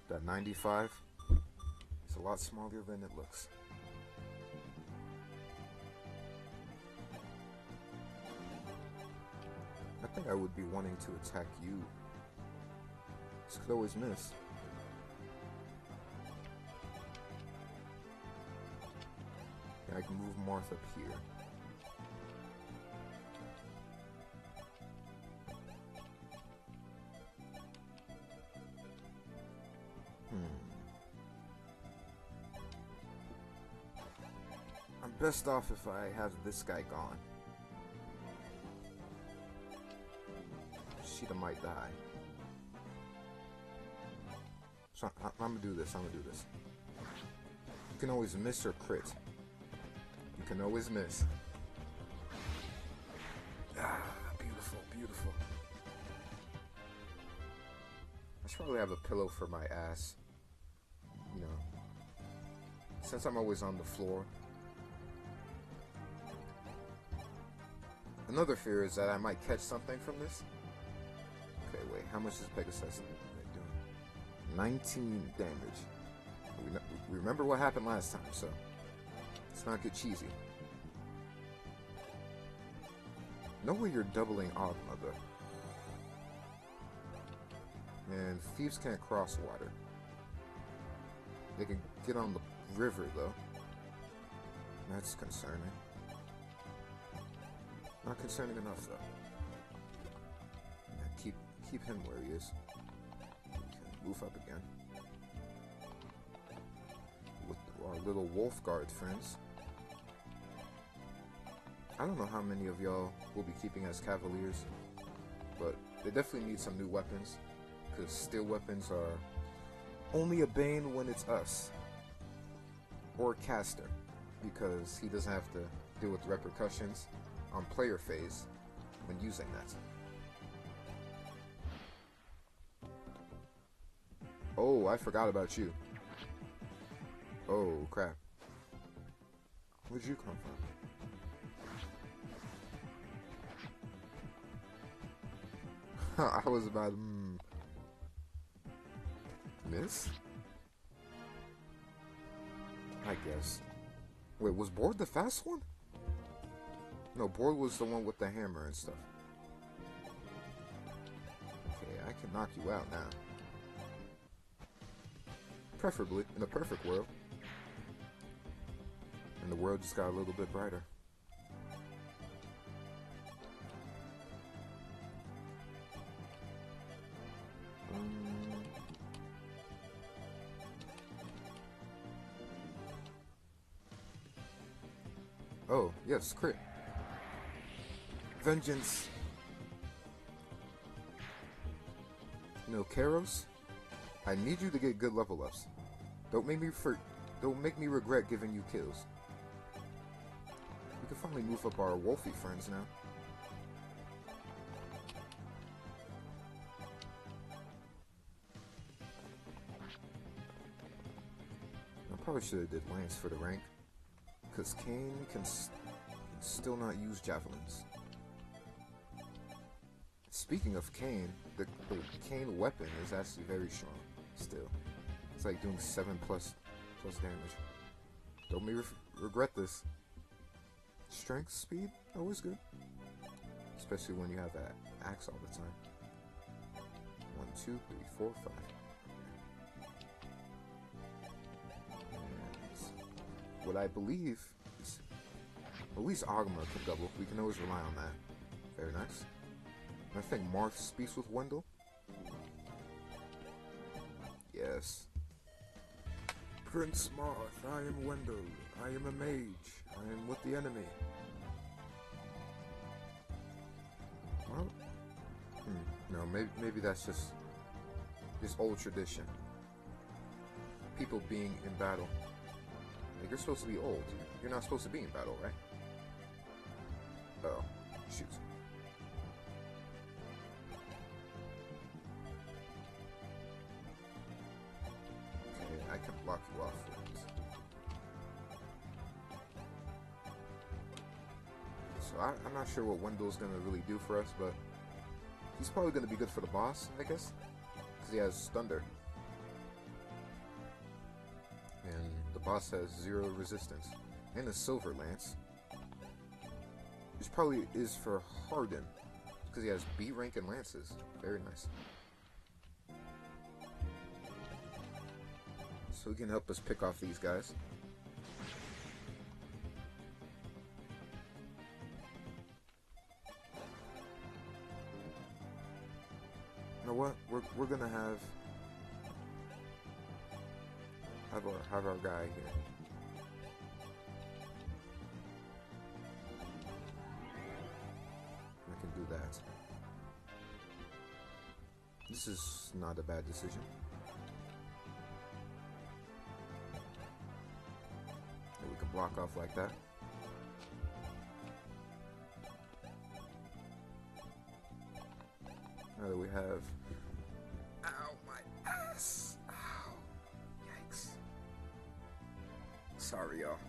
Speaker 1: That 95 is a lot smaller than it looks. I think I would be wanting to attack you. This could always miss. Yeah, I can move Marth up here. I'm best off if I have this guy gone. Sheeta might die. So I'm gonna do this. You can always miss or crit. You can always miss. Ah, beautiful, beautiful. I should probably have a pillow for my ass. You know, since I'm always on the floor. Another fear is that I might catch something from this. Okay, wait, how much is Pegasus doing? 19 damage. We remember what happened last time, so let's not get cheesy. No way you're doubling Ogma, though. And thieves can't cross water. They can get on the river, though. That's concerning. Not concerning enough, though. Yeah, keep him where he is. Okay, move up again. With our little wolf guard friends. I don't know how many of y'all will be keeping as cavaliers, but they definitely need some new weapons, because steel weapons are only a bane when it's us. Or caster, because he doesn't have to deal with repercussions on player phase when using that. Oh, I forgot about you. Oh, crap. Where'd you come from? I was about to miss? I guess. Wait, was Board the fast one? No, Board was the one with the hammer and stuff. Okay, I can knock you out now. Preferably, in a perfect world. And the world just got a little bit brighter. Oh, yes, crit. Vengeance. No, Karos, I need you to get good level ups. Don't make me regret giving you kills. We can finally move up our wolfy friends now. I probably should have did Lance for the rank, because Kane can still not use javelins. Speaking of Kane, the Kane weapon is actually very strong still. It's like doing 7+ damage. Don't me regret this. Strength, speed, always good. Especially when you have that axe all the time. 2, 3, 4, 5. And what I believe is at least Agma can double. We can always rely on that. Very nice. And I think Marth speaks with Wendell. Yes. Prince Marth, I am Wendell. I am a mage. I am with the enemy. Well, no, maybe that's just old tradition. People being in battle. Like, you're supposed to be old. You're not supposed to be in battle, right? Oh, shoot. Okay, I can block you off with this. So I'm not sure what Wendell's gonna really do for us, but he's probably gonna be good for the boss, I guess, because he has Thunder. And the boss has 0 resistance. And a Silver Lance. Which probably is for Harden. Because he has B rank and lances. Very nice. So he can help us pick off these guys. You know what? We're gonna have our guy here. I can do that. This is not a bad decision. And we can block off like that. Now that we have... Ow, my ass! Ow. Yikes. Sorry, y'all.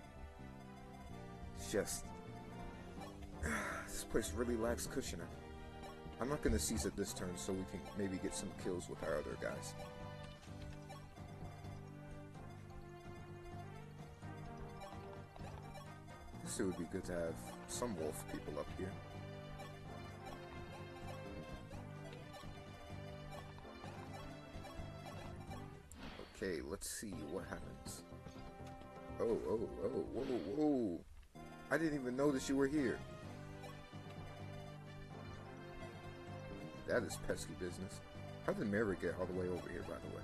Speaker 1: It's just... this place really lacks cushioning. I'm not going to seize it this turn so we can maybe get some kills with our other guys. I guess it would be good to have some wolf people up here. Okay, let's see what happens. Oh, whoa, whoa. I didn't even notice you were here. That is pesky business. How did Mary get all the way over here, by the way?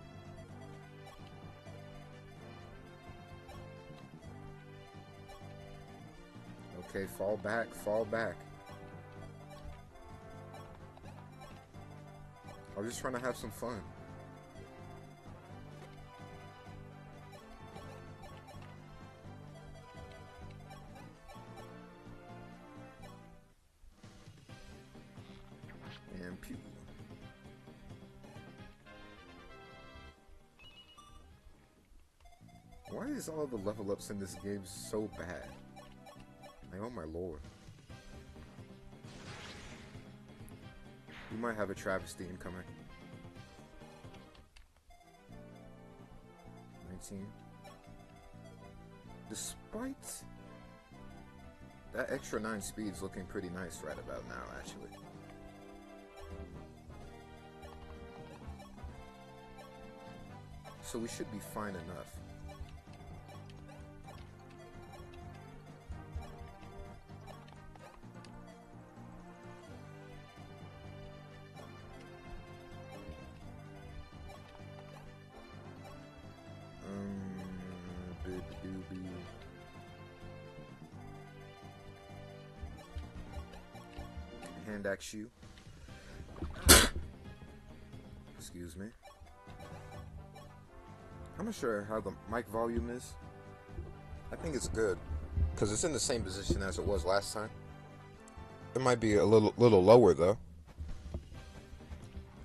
Speaker 1: Okay, fall back, fall back. I was just trying to have some fun. And pew. Why is all the level ups in this game so bad? Like, oh my lord. We might have a travesty incoming. 19. Despite that extra 9 speed's looking pretty nice right about now, actually. So we should be fine enough. Hand axe you. Excuse me. I'm not sure how the mic volume is. I think it's good, because it's in the same position as it was last time. It might be a little lower though,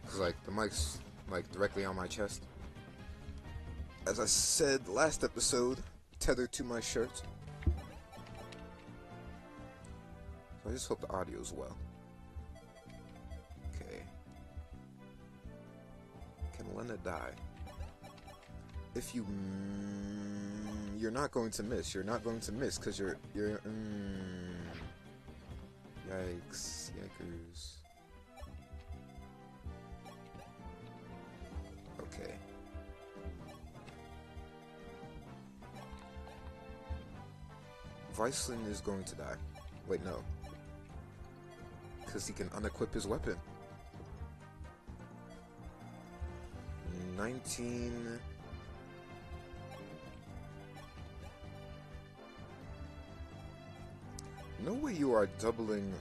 Speaker 1: because like the mic's like directly on my chest. As I said last episode, tethered to my shirt. So I just hope the audio's well. Okay. Can Lena die? If you... you're not going to miss. You're not going to miss because you're... Yikes. Yikers. Okay. Viceland is going to die. Wait, no. Because he can unequip his weapon. 19... No way you are doubling...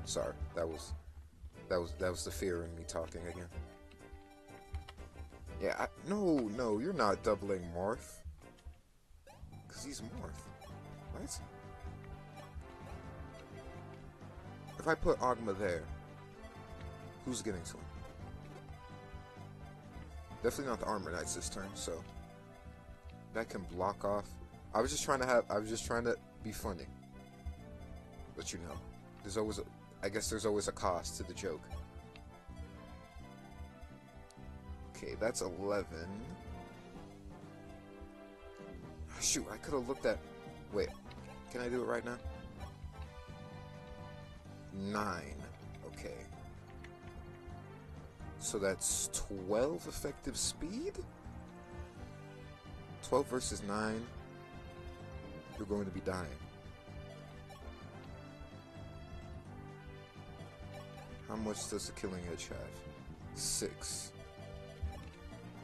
Speaker 1: Sorry, that was the fear in me talking again. Yeah, no, you're not doubling Marth. Because he's Marth. What? If I put Ogma there, who's getting to him? Definitely not the Armor Knights this turn, so that can block off. I was just trying to be funny. But you know, there's always I guess there's always a cost to the joke. Okay, that's 11. Shoot, I could have looked at... Wait, can I do it right now? 9. Okay. So that's 12 effective speed? 12 versus 9. You're going to be dying. How much does the Killing Edge have? 6.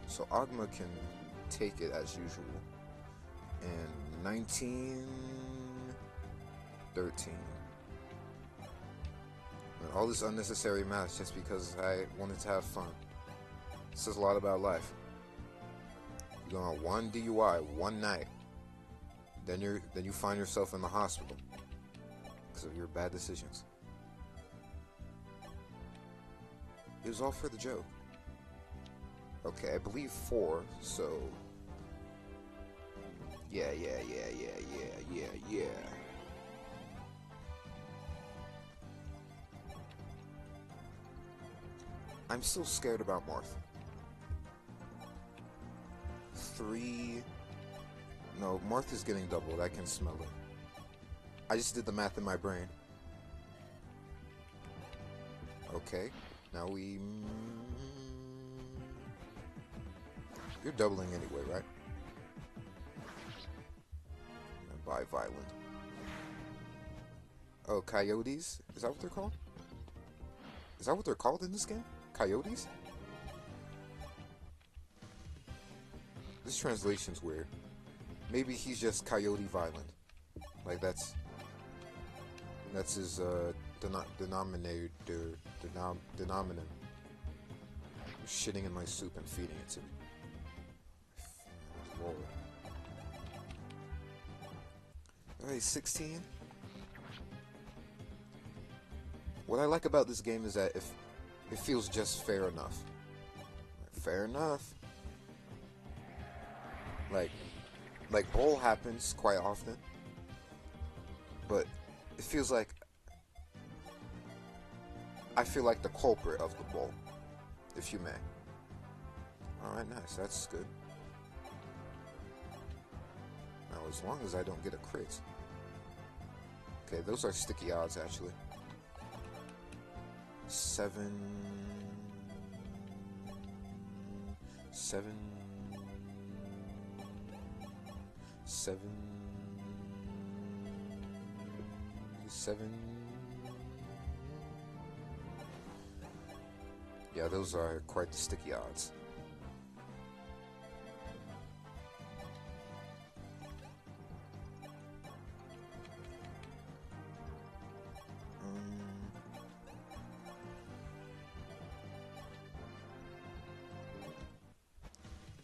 Speaker 1: So Ogma can take it as usual. And 19... 13. And all this unnecessary math just because I wanted to have fun. It says a lot about life. You're going on 1 DUI, 1 night. Then you find yourself in the hospital because of your bad decisions. It was all for the joke. Okay, I believe 4, so... Yeah. I'm still scared about Marth. 3... No, Marth is getting doubled. I can smell it. I just did the math in my brain. Okay, now we... You're doubling anyway, right? And buy Violent. Oh, coyotes? Is that what they're called? Is that what they're called in this game? Coyotes? This translation's weird. Maybe he's just Coyote Violent. Like that's his denominator. Shitting in my soup and feeding it to me. Lord. Alright, 16. What I like about this game is that if it feels just fair enough. Fair enough. Like Bowl happens quite often, but it feels like I feel like the culprit of the Bowl, if you may. Alright, nice, that's good. Now, as long as I don't get a crit. Okay, those are sticky odds, actually. 7... 7... 7... 7... Yeah, those are quite the sticky odds.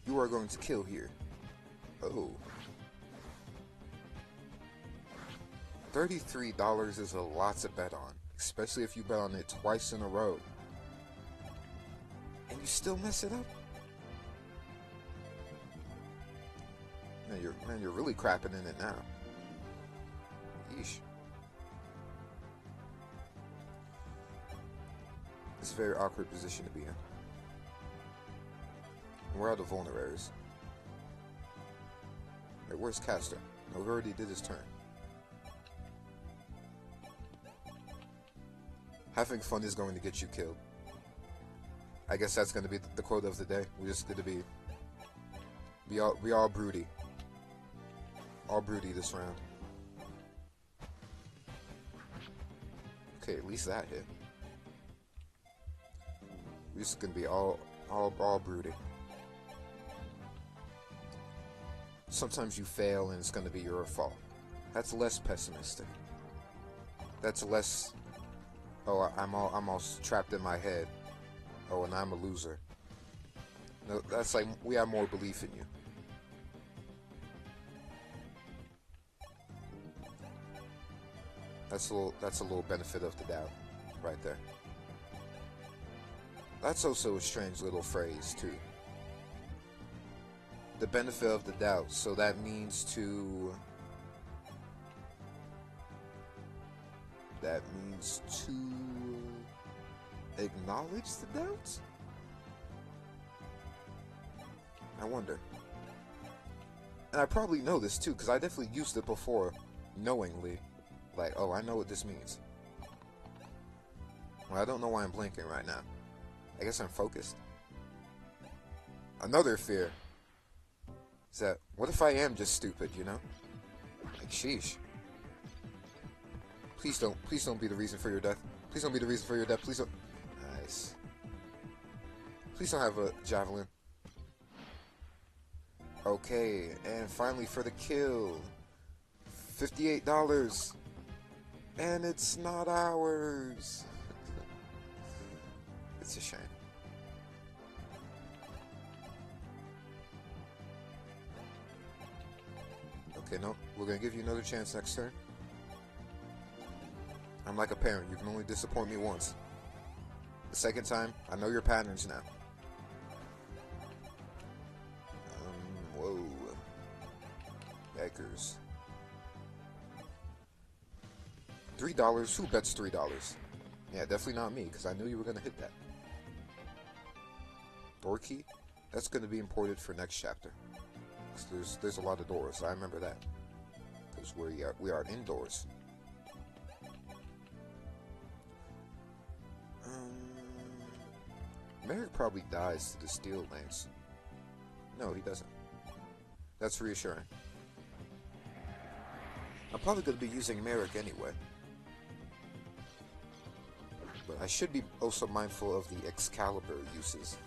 Speaker 1: You are going to kill here. Oh. $33 is a lot to bet on, especially if you bet on it twice in a row. And you still mess it up? Man, you're really crapping in it now. Yeesh. It's a very awkward position to be in. Where are the vulneraries? Wait, where's Caster? No, we already did his turn. Having fun is going to get you killed. I guess that's going to be the quote of the day. We're just going to be all broody. All broody this round. Okay, at least that hit. We're just going to be all broody. Sometimes you fail and it's going to be your fault. That's less pessimistic. That's less, oh, I'm all trapped in my head. Oh, and I'm a loser. No, that's like, we have more belief in you. That's a little benefit of the doubt, right there. That's also a strange little phrase too. The benefit of the doubt. So that means to. That means to acknowledge the doubts? I wonder. And I probably know this too, because I definitely used it before, knowingly. Like, oh, I know what this means. Well, I don't know why I'm blinking right now. I guess I'm focused. Another fear is that, what if I am just stupid, you know? Like, sheesh. Please don't be the reason for your death. Please don't be the reason for your death. Please don't. Nice. Please don't have a javelin. Okay, and finally for the kill. $58. And it's not ours. It's a shame. Okay, no, we're gonna give you another chance next turn. I'm like a parent, you can only disappoint me once. The second time, I know your patterns now. Whoa. Yikers. $3? Who bets $3? Yeah, definitely not me, because I knew you were going to hit that. Door key? That's going to be imported for next chapter. There's a lot of doors, I remember that. Because we are indoors. Merrick probably dies to the steel lance. No, he doesn't. That's reassuring. I'm probably going to be using Merrick anyway. But I should be also mindful of the Excalibur uses.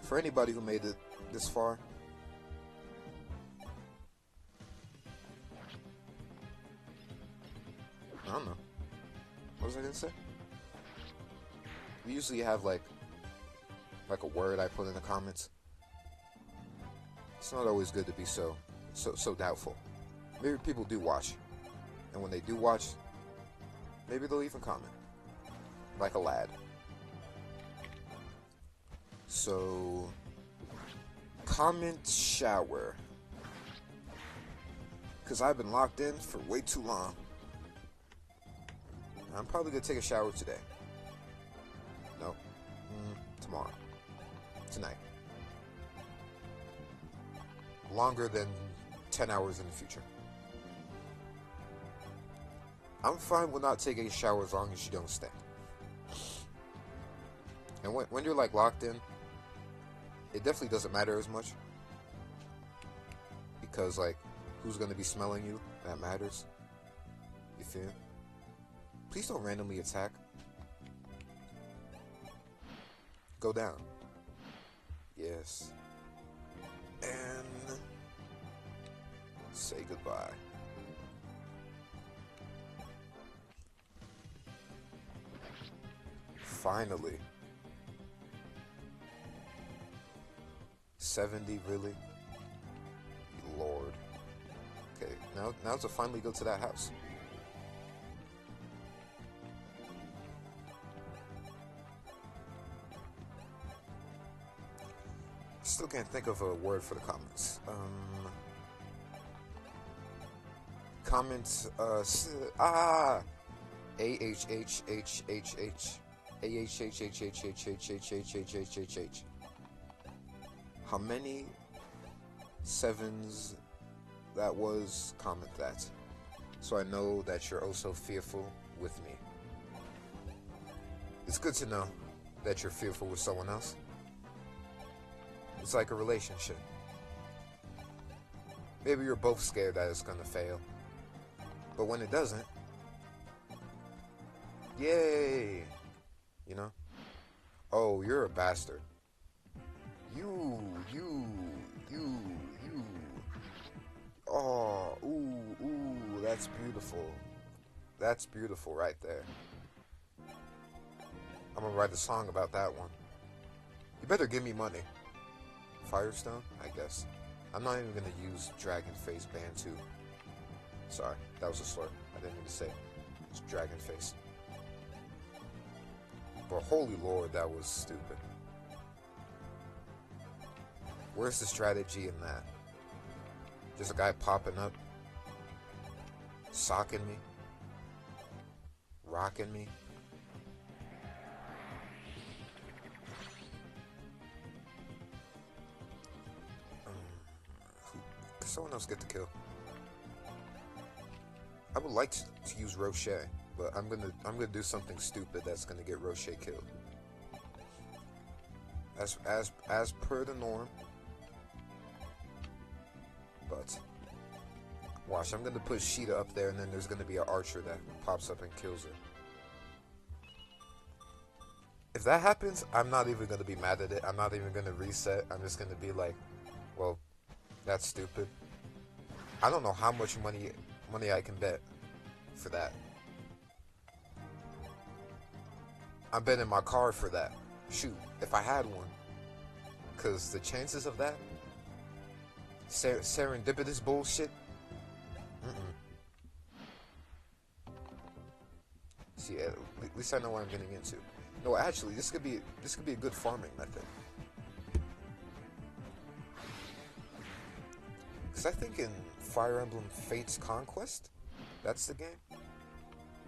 Speaker 1: For anybody who made it this far, I don't know. What was I going to say? We usually have like a word I put in the comments. It's not always good to be so doubtful. Maybe people do watch, and when they do watch, maybe they'll even comment, like a lad. So, comment shower, because I've been locked in for way too long. I'm probably gonna take a shower today. No, tomorrow, tonight. Longer than 10 hours in the future. I'm fine with not taking a shower as long as you don't stay. And when you're like locked in, it definitely doesn't matter as much. Because like, who's gonna be smelling you? That matters. You feel? Please don't randomly attack. Go down. Yes. And say goodbye. Finally. 70, really? Lord. Okay, now to finally go to that house. Still can't think of a word for the comments. Comments, AHHHHHH. AHHHHHHHHHHH. How many sevens that was? Comment that. So I know that you're also fearful with me. It's good to know that you're fearful with someone else. It's like a relationship. Maybe you're both scared that it's gonna fail. But when it doesn't, yay! You know? Oh, you're a bastard. You. Oh, ooh, that's beautiful. That's beautiful right there. I'm gonna write a song about that one. You better give me money. Firestone, I guess. I'm not even gonna use Dragon Face Band 2. Sorry, that was a slur. I didn't mean to say it. It's Dragon Face. But holy lord, that was stupid. Where's the strategy in that? Just a guy popping up, socking me, rocking me. Could someone else get the kill? I would like to use Rocher, but I'm gonna do something stupid that's gonna get Rocher killed. As per the norm. But watch, I'm gonna put Sheeta up there, and then there's gonna be an archer that pops up and kills her. If that happens, I'm not even gonna be mad at it. I'm not even gonna reset. I'm just gonna be like, well, that's stupid. I don't know how much money I can bet for that. I'm betting my car for that. Shoot, if I had one. Because the chances of that serendipitous bullshit. See, at least I know what I'm getting into. No, actually, this could be a good farming method. Because I think in Fire Emblem Fates Conquest, that's the game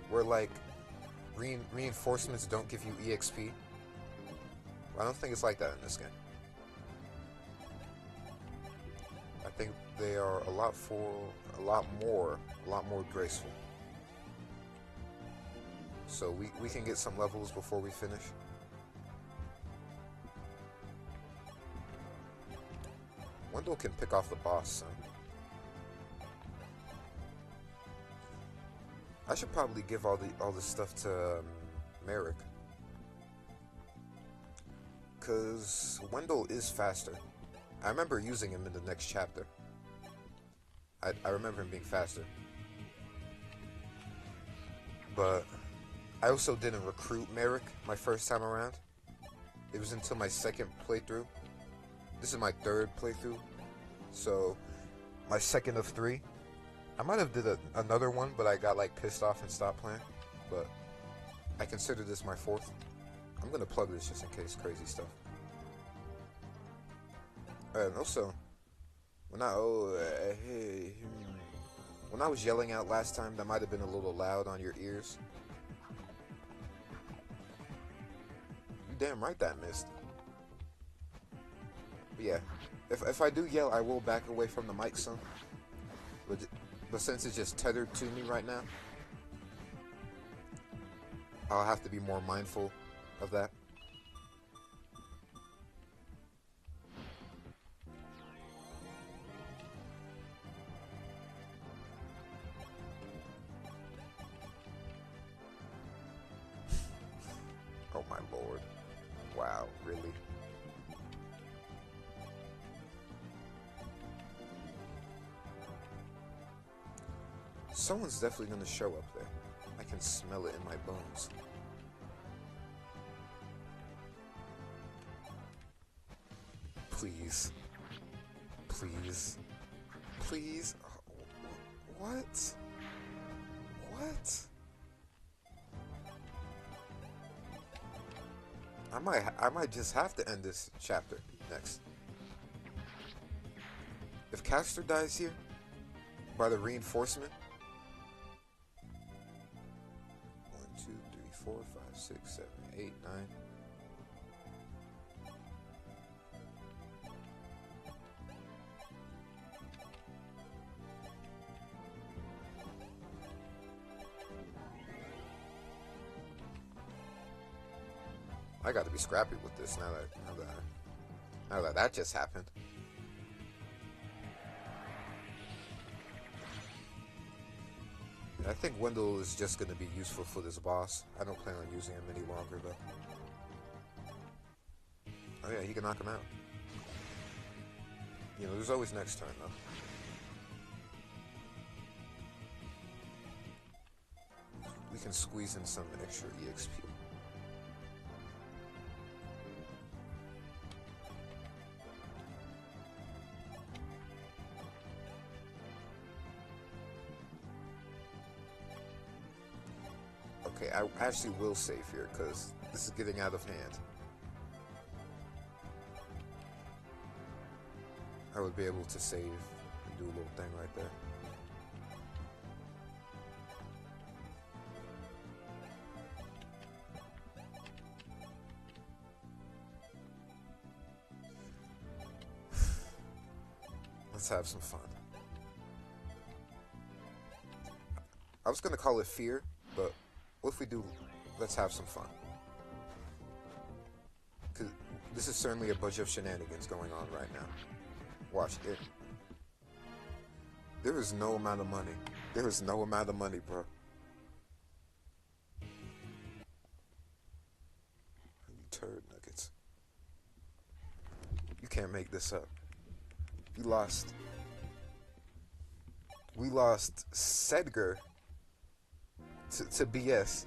Speaker 1: where like reinforcements don't give you EXP. I don't think it's like that in this game. I think they are a lot more graceful. So we can get some levels before we finish. Wendell can pick off the boss, son. I should probably give all this stuff to Merrick, cause Wendell is faster. I remember using him in the next chapter. I remember him being faster. But I also didn't recruit Merrick my first time around. It was until my second playthrough. This is my third playthrough. So, my second of 3. I might have did another one, but I got like pissed off and stopped playing. But I consider this my 4th. I'm gonna plug this just in case crazy stuff. And also, when I was yelling out last time, that might have been a little loud on your ears. You damn right that missed. But yeah, if I do yell, I will back away from the mic some. But since it's just tethered to me right now, I'll have to be more mindful of that. Oh my lord. Wow, really? Someone's definitely gonna show up there. I can smell it in my bones. Please. Please. Please. What? What? I might just have to end this chapter next. If Castor dies here by the reinforcement, 1, 2, 3, 4, 5, 6, 7, 8, 9. I got to be scrappy with this now that that just happened. I think Wendell is just going to be useful for this boss. I don't plan on using him any longer, though. Oh yeah, he can knock him out. You know, there's always next turn, though. We can squeeze in some extra EXP. Okay, I actually will save here, because this is getting out of hand. I would be able to save and do a little thing right there. Let's have some fun. I was gonna call it fear, but what if we do, let's have some fun. Because this is certainly a bunch of shenanigans going on right now. Watch it. There is no amount of money. There is no amount of money, bro. You turd nuggets. You can't make this up. You lost. We lost Sedgar to BS.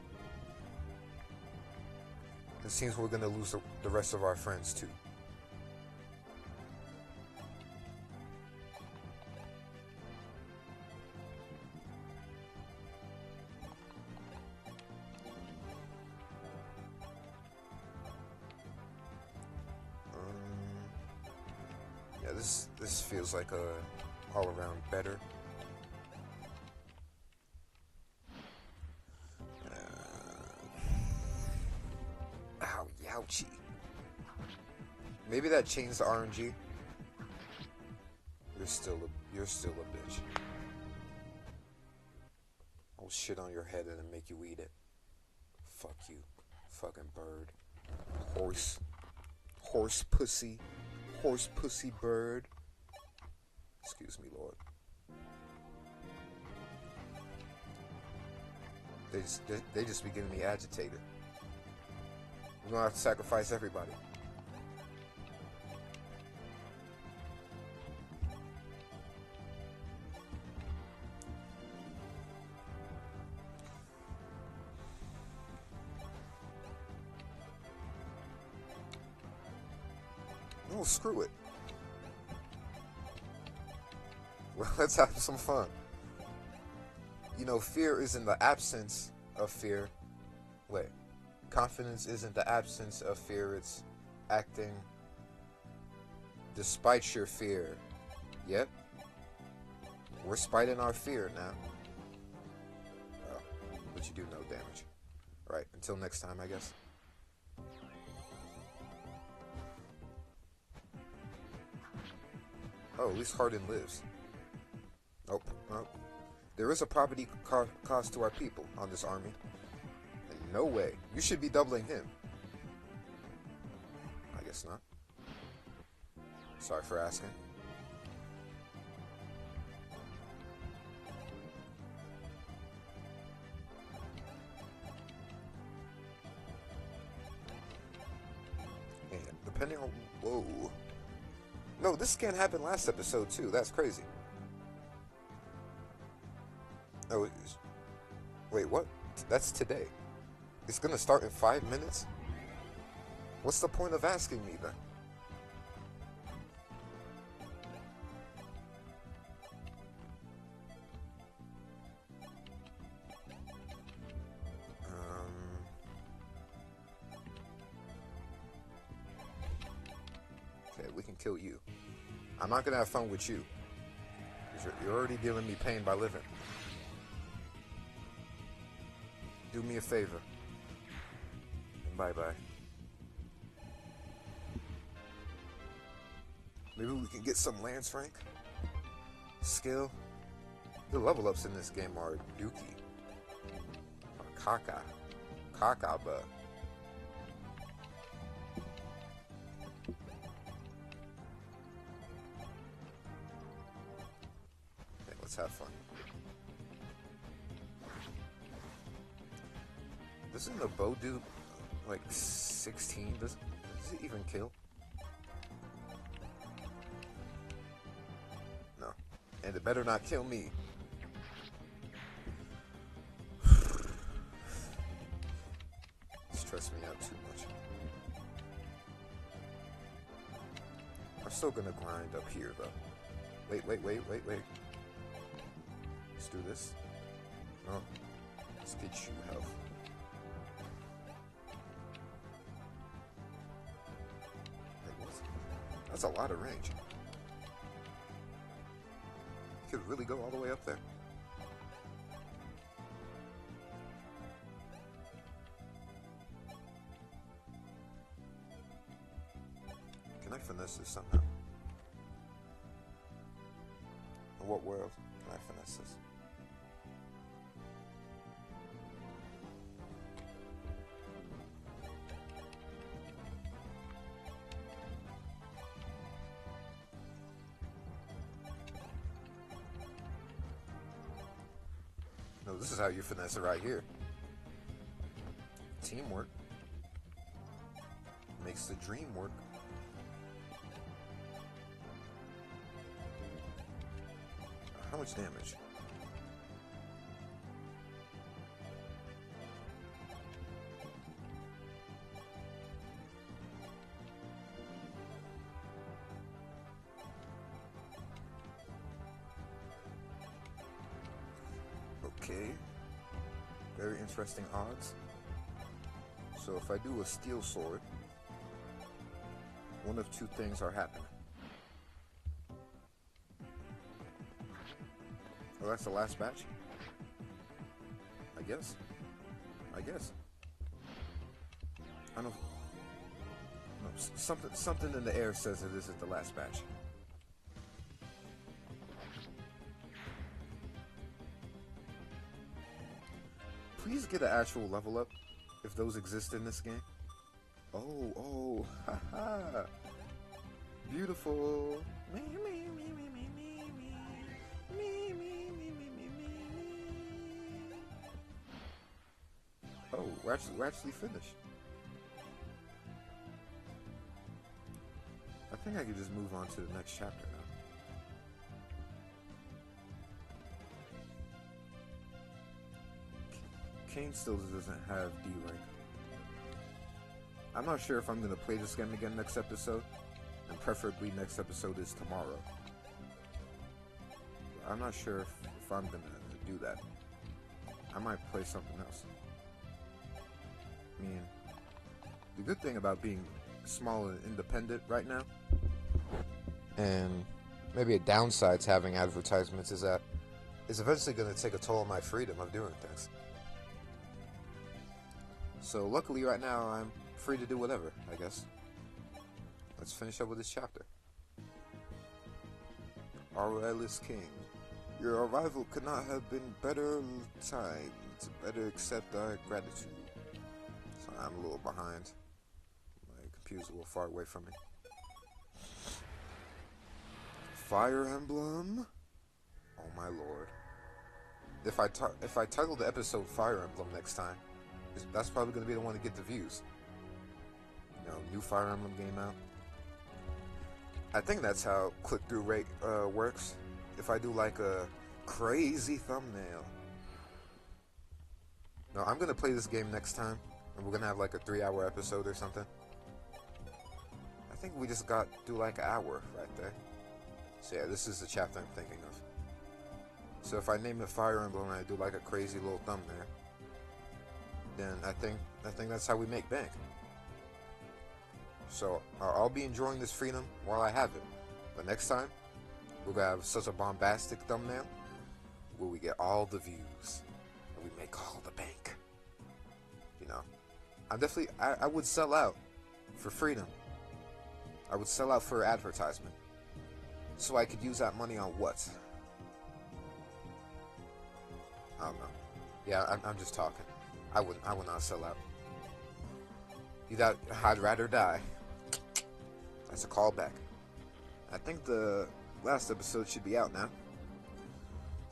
Speaker 1: It seems we're gonna lose the rest of our friends too. Yeah, this feels like a all around better. Ow, youchie. Maybe that changed the RNG. You're still a bitch. I'll shit on your head and then make you eat it. Fuck you, fucking bird. Horse pussy bird. Excuse me, Lord. They just be getting me agitated. We're gonna have to sacrifice everybody. Oh, screw it. Well, let's have some fun. You know, fear isn't the absence of fear. Wait. Confidence isn't the absence of fear, it's acting despite your fear. Yep. We're spiting our fear now. Oh, but you do no damage. Alright, until next time, I guess. Oh, at least Hardin lives. Nope, nope. There is a property cost to our people on this army. And no way. You should be doubling him. I guess not. Sorry for asking. And depending on... Whoa. No, this scan happened last episode too. That's crazy. Oh, wait, what? That's today. It's gonna start in 5 minutes? What's the point of asking me then? Okay, we can kill you. I'm not gonna have fun with you. You're already dealing me pain by living. Do me a favor. And bye-bye. Maybe we can get some Lance rank? Skill? The level ups in this game are Dookie. Or Kaka. Kaka, but... Let's have fun. Doesn't the bow do like 16? Does it even kill? No. And it better not kill me. Stress me out too much. I'm still gonna grind up here though. Wait. Let's do this. Oh, let's get you health. Wait, what? That's a lot of range. You could really go all the way up there. Can I finesse this somehow? In what world can I finesse this? No, this is how you finesse it right here. Teamwork makes the dream work. How much damage? Okay. Very interesting odds. So if I do a steel sword, one of two things are happening. Oh, that's the last batch? I guess. I don't know. No, something in the air says that this is the last batch. Please get an actual level up, if those exist in this game. Oh, haha. Beautiful. Oh, we're actually finished. I think I could just move on to the next chapter now. Kane still doesn't have D rank. I'm not sure if I'm going to play this game again next episode, and preferably next episode is tomorrow. I'm not sure if I'm going to do that. I might play something else. I mean, the good thing about being small and independent right now, and maybe a downside to having advertisements, is that it's eventually going to take a toll on my freedom of doing things. So luckily right now I'm free to do whatever, I guess. Let's finish up with this chapter. Aurelius King, your arrival could not have been better timed. Better accept our gratitude. So I'm a little behind. My computer's a little far away from me. Fire Emblem? Oh my lord. If I title the episode Fire Emblem next time, that's probably going to be the one to get the views. You know, new Fire Emblem game out. I think that's how click-through rate works. If I do like a crazy thumbnail. No, I'm going to play this game next time, and we're going to have like a 3-hour episode or something. I think we just got do like an hour right there. So yeah, this is the chapter I'm thinking of. So if I name it Fire Emblem and I do like a crazy little thumbnail, then I think that's how we make bank. So I'll be enjoying this freedom while I have it. But next time, we're gonna have such a bombastic thumbnail where we get all the views and we make all the bank. You know, I would sell out for freedom. I would sell out for advertisement. So I could use that money on what? I don't know. Yeah, I'm just talking. I would not sell out. I'd rather die. That's a callback. I think the last episode should be out now.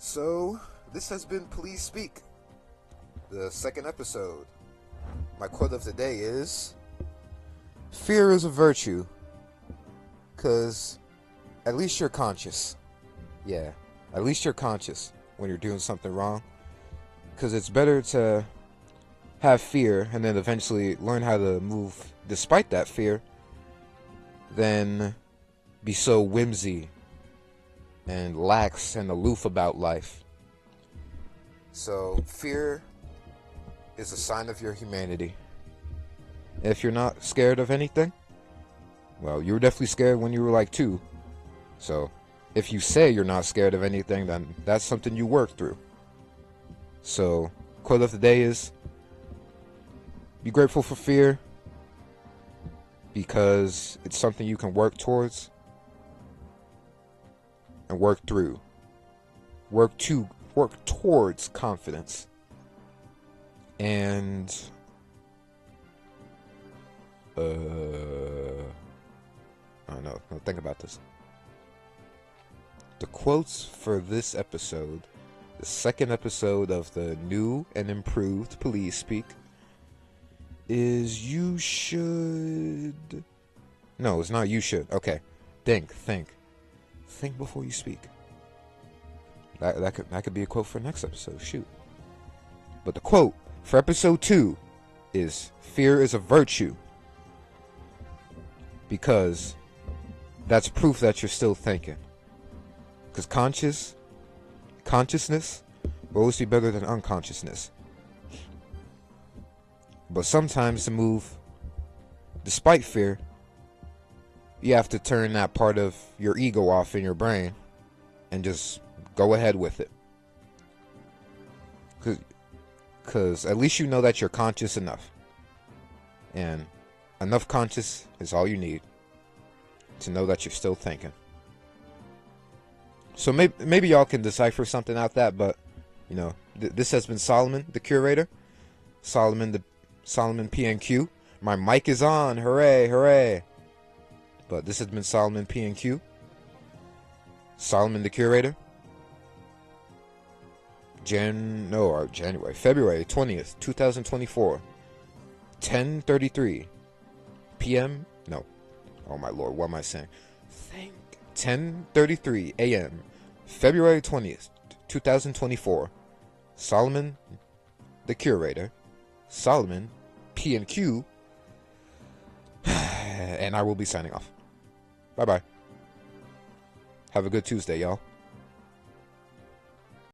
Speaker 1: So, this has been Peliezspeak, the second episode. My quote of the day is, fear is a virtue, because at least you're conscious. Yeah, at least you're conscious when you're doing something wrong. Because it's better to have fear and then eventually learn how to move despite that fear than be so whimsy and lax and aloof about life. So, fear is a sign of your humanity. If you're not scared of anything, well, you were definitely scared when you were like 2. So, if you say you're not scared of anything, then that's something you work through. So, quote of the day is, be grateful for fear, because it's something you can work towards and work through. Work towards confidence. And I don't know. Think about this. The quotes for this episode, the second episode of the new and improved Peliezspeak, is you should... No, it's not you should. Okay. Think before you speak. That could be a quote for next episode. Shoot. But the quote for episode 2 is, fear is a virtue. Because that's proof that you're still thinking. Because consciousness will always be better than unconsciousness. But sometimes to move despite fear, you have to turn that part of your ego off in your brain and just go ahead with it. Because at least you know that you're conscious enough. And enough conscious is all you need to know that you're still thinking. So maybe y'all can decipher something out that, but, you know, this has been Solomon, the curator. Solomon PNQ. My mic is on. Hooray, hooray. But this has been Solomon PNQ. Solomon, the curator. February 20th, 2024. 10:33 p.m. No. Oh my lord, what am I saying? 10:33 a.m. February 20th, 2024. Solomon, the curator. Solomon, P&Q. And I will be signing off. Bye-bye. Have a good Tuesday, y'all.